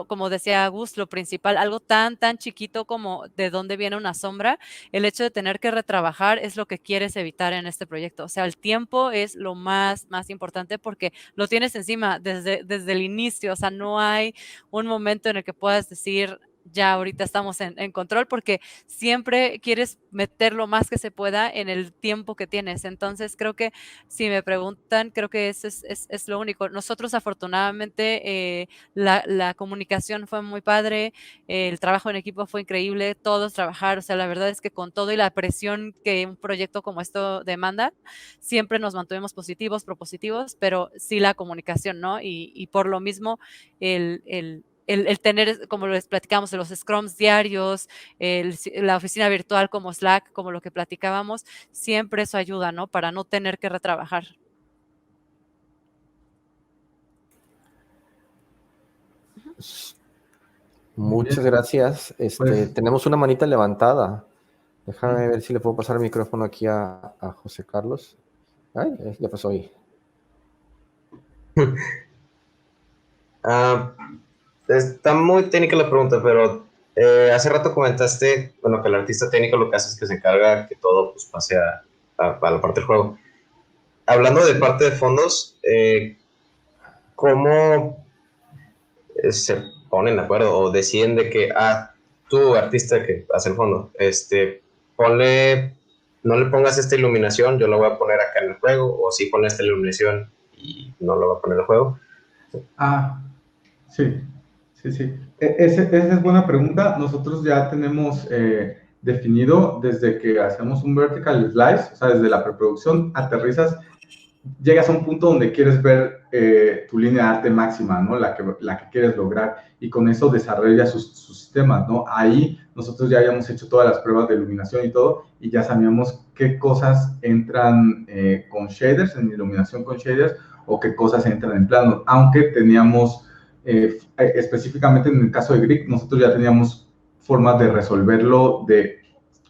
Como decía Gus, lo principal, algo tan chiquito como de dónde viene una sombra. El hecho de tener que retrabajar es lo que quieres evitar en este proyecto. O sea, el tiempo es lo más importante porque lo tienes encima desde el inicio. O sea, no hay un momento en el que puedas decir, ya ahorita estamos en control, porque siempre quieres meter lo más que se pueda en el tiempo que tienes. Entonces, creo que si me preguntan, creo que eso es lo único. Nosotros, afortunadamente, la comunicación fue muy padre, el trabajo en equipo fue increíble, todos trabajar, o sea, la verdad es que con todo y la presión que un proyecto como esto demanda, siempre nos mantuvimos positivos, propositivos, pero sí la comunicación, ¿no? Y por lo mismo, el tener, como les platicamos, los scrums diarios, la oficina virtual como Slack, como lo que platicábamos, siempre eso ayuda, ¿no? Para no tener que retrabajar. Muchas gracias. Pues, Tenemos una manita levantada. Déjame ver si le puedo pasar el micrófono aquí a José Carlos. Ay, ya pasó ahí. Está muy técnica la pregunta, pero hace rato comentaste, bueno, que el artista técnico lo que hace es que se encarga que todo pues, pase a la parte del juego. Hablando de parte de fondos, ¿cómo se ponen de acuerdo o deciden de que, tú artista que hace el fondo, no le pongas esta iluminación, yo lo voy a poner acá en el juego, o sí pone esta iluminación y no lo voy a poner en el juego? sí, Sí, sí. Esa es buena pregunta. Nosotros ya tenemos definido desde que hacemos un vertical slice, o sea, desde la preproducción, aterrizas, llegas a un punto donde quieres ver tu línea de arte máxima, ¿no? La que quieres lograr, y con eso desarrollas sus sistemas, ¿no? Ahí nosotros ya habíamos hecho todas las pruebas de iluminación y todo, y ya sabíamos qué cosas entran con shaders, en iluminación con shaders, o qué cosas entran en plano, aunque teníamos, específicamente en el caso de Grig, nosotros ya teníamos formas de resolverlo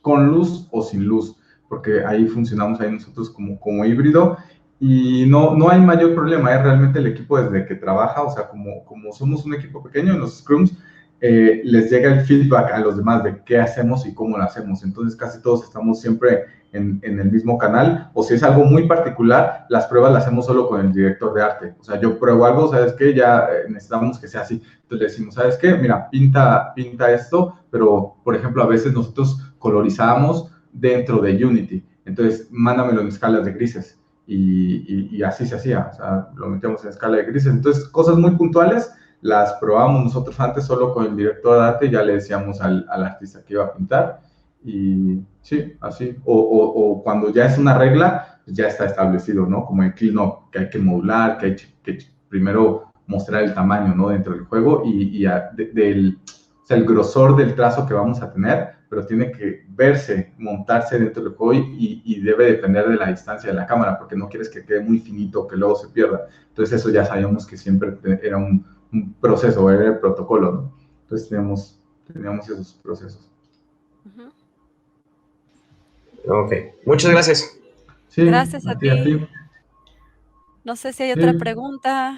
con luz o sin luz, porque ahí funcionamos ahí nosotros como híbrido, y no hay mayor problema, es realmente el equipo desde que trabaja, o sea, como somos un equipo pequeño en los Scrums, les llega el feedback a los demás de qué hacemos y cómo lo hacemos. Entonces casi todos estamos siempre en el mismo canal, o si es algo muy particular, las pruebas las hacemos solo con el director de arte. O sea, yo pruebo algo, ¿sabes qué? Ya necesitamos que sea así. Entonces le decimos, ¿sabes qué? Mira, pinta esto, pero, por ejemplo, a veces nosotros colorizábamos dentro de Unity. Entonces, mándamelo en escalas de grises. Y así se hacía, o sea, lo metíamos en escala de grises. Entonces, cosas muy puntuales las probábamos nosotros antes solo con el director de arte, ya le decíamos al artista que iba a pintar, y sí, así. O cuando ya es una regla, pues ya está establecido, ¿no? Como el clean-up, que hay que modular, que hay que primero mostrar el tamaño, ¿no? Dentro del juego o sea, el grosor del trazo que vamos a tener, pero tiene que verse, montarse dentro del juego, y debe depender de la distancia de la cámara, porque no quieres que quede muy finito, que luego se pierda. Entonces eso ya sabíamos que siempre era un proceso, era el protocolo, ¿no? Entonces teníamos esos procesos. Ok, muchas gracias. Sí, Gracias a a ti. ti. No sé si hay Sí. otra pregunta.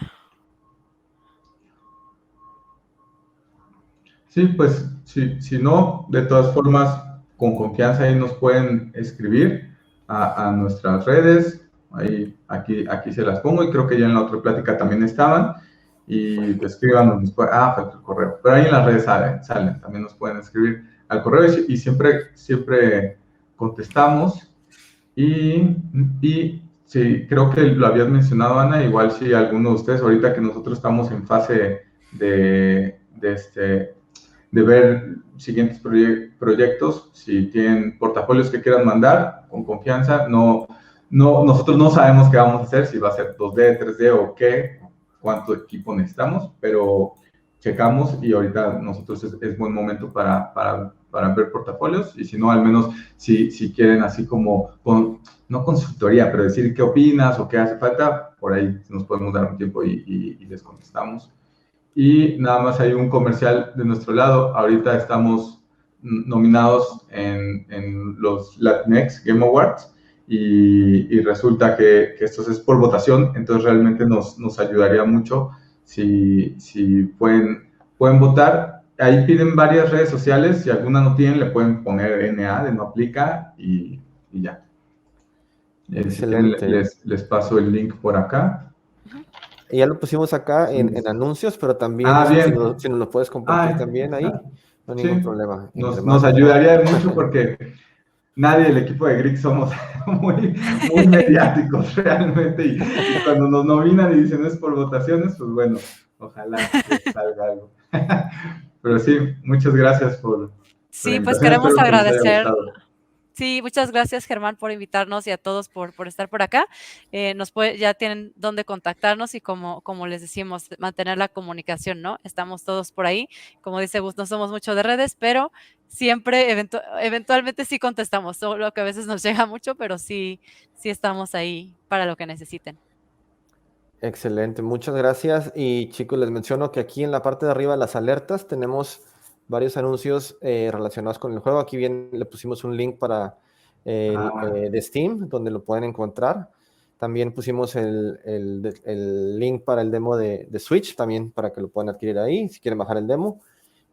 Sí, pues si no, de todas formas, con confianza ahí nos pueden escribir a nuestras redes. Ahí, aquí se las pongo, y creo que ya en la otra plática también estaban. Y escríbanos, falta el correo. Pero ahí en las redes salen, también nos pueden escribir al correo, y siempre contestamos. Y sí, creo que lo habías mencionado, Ana, igual si alguno de ustedes, ahorita que nosotros estamos en fase de ver siguientes proyectos, si tienen portafolios que quieran mandar, con confianza. Nosotros no sabemos qué vamos a hacer, si va a ser 2D, 3D o cuánto equipo necesitamos, pero checamos, y ahorita nosotros es buen momento para ver portafolios, y si no, al menos si quieren así como, no consultoría, pero decir qué opinas o qué hace falta, por ahí nos podemos dar un tiempo y les contestamos. Y nada más hay un comercial de nuestro lado. Ahorita estamos nominados en los Latinx Game Awards, y resulta que esto es por votación, entonces realmente nos ayudaría mucho si pueden votar. Ahí piden varias redes sociales, si alguna no tienen, le pueden poner NA de no aplica, y ya. Excelente. Les paso el link por acá. Y ya lo pusimos acá en anuncios, pero también bien. si nos lo puedes compartir también ahí, no hay ningún problema. Nos ayudaría mucho, porque nadie del equipo de Grig somos muy mediáticos realmente, y cuando nos nominan y dicen es por votaciones, pues bueno, ojalá que salga algo. Pero sí, muchas gracias por la Sí, pues invitación. queremos Espero que les haya agradecer. gustado. Sí, muchas gracias, Germán, por invitarnos, y a todos por estar por acá. Ya tienen dónde contactarnos, y como les decimos, mantener la comunicación, ¿no? Estamos todos por ahí. Como dice Gus, no somos mucho de redes, pero siempre, eventualmente sí contestamos, solo que a veces nos llega mucho, pero sí estamos ahí para lo que necesiten. Excelente, muchas gracias. Y chicos, les menciono que aquí en la parte de arriba, las alertas, tenemos varios anuncios relacionados con el juego. Aquí bien le pusimos un link para de Steam, donde lo pueden encontrar. También pusimos el link para el demo de Switch, también para que lo puedan adquirir ahí, si quieren bajar el demo.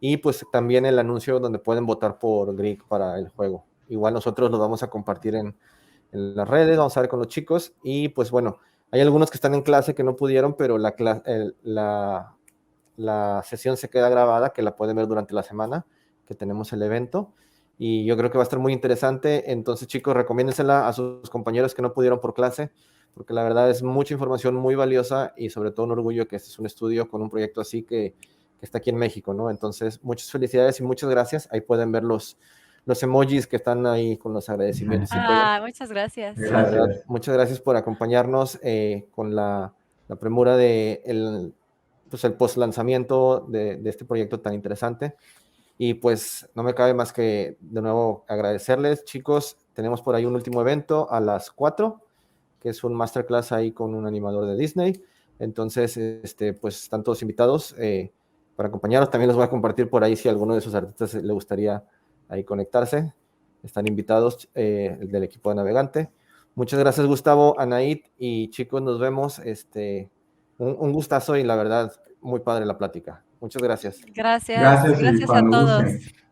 Y pues también el anuncio donde pueden votar por Grig para el juego. Igual nosotros lo vamos a compartir en las redes, vamos a ver con los chicos. Y pues bueno, hay algunos que están en clase que no pudieron, pero la sesión se queda grabada, que la pueden ver durante la semana que tenemos el evento, y yo creo que va a estar muy interesante. Entonces, chicos, recomiéndensela a sus compañeros que no pudieron por clase, porque la verdad es mucha información muy valiosa, y sobre todo un orgullo que este es un estudio con un proyecto así que está aquí en México, ¿no? Entonces, muchas felicidades y muchas gracias. Ahí pueden ver los emojis que están ahí con los agradecimientos y todo. Muchas gracias. La verdad, Gracias. muchas gracias por acompañarnos con la premura de el post lanzamiento de este proyecto tan interesante. Y pues no me cabe más que de nuevo agradecerles, chicos. Tenemos por ahí un último evento a las 4, que es un masterclass ahí con un animador de Disney. Entonces, pues están todos invitados para acompañarnos. También los voy a compartir por ahí si a alguno de sus artistas le gustaría ahí conectarse. Están invitados del equipo de Navegante. Muchas gracias, Gustavo, Anaid, y chicos, nos vemos. Un gustazo y la verdad, muy padre la plática. Muchas gracias. Gracias. Gracias y Gracias a cuando todos. gusten.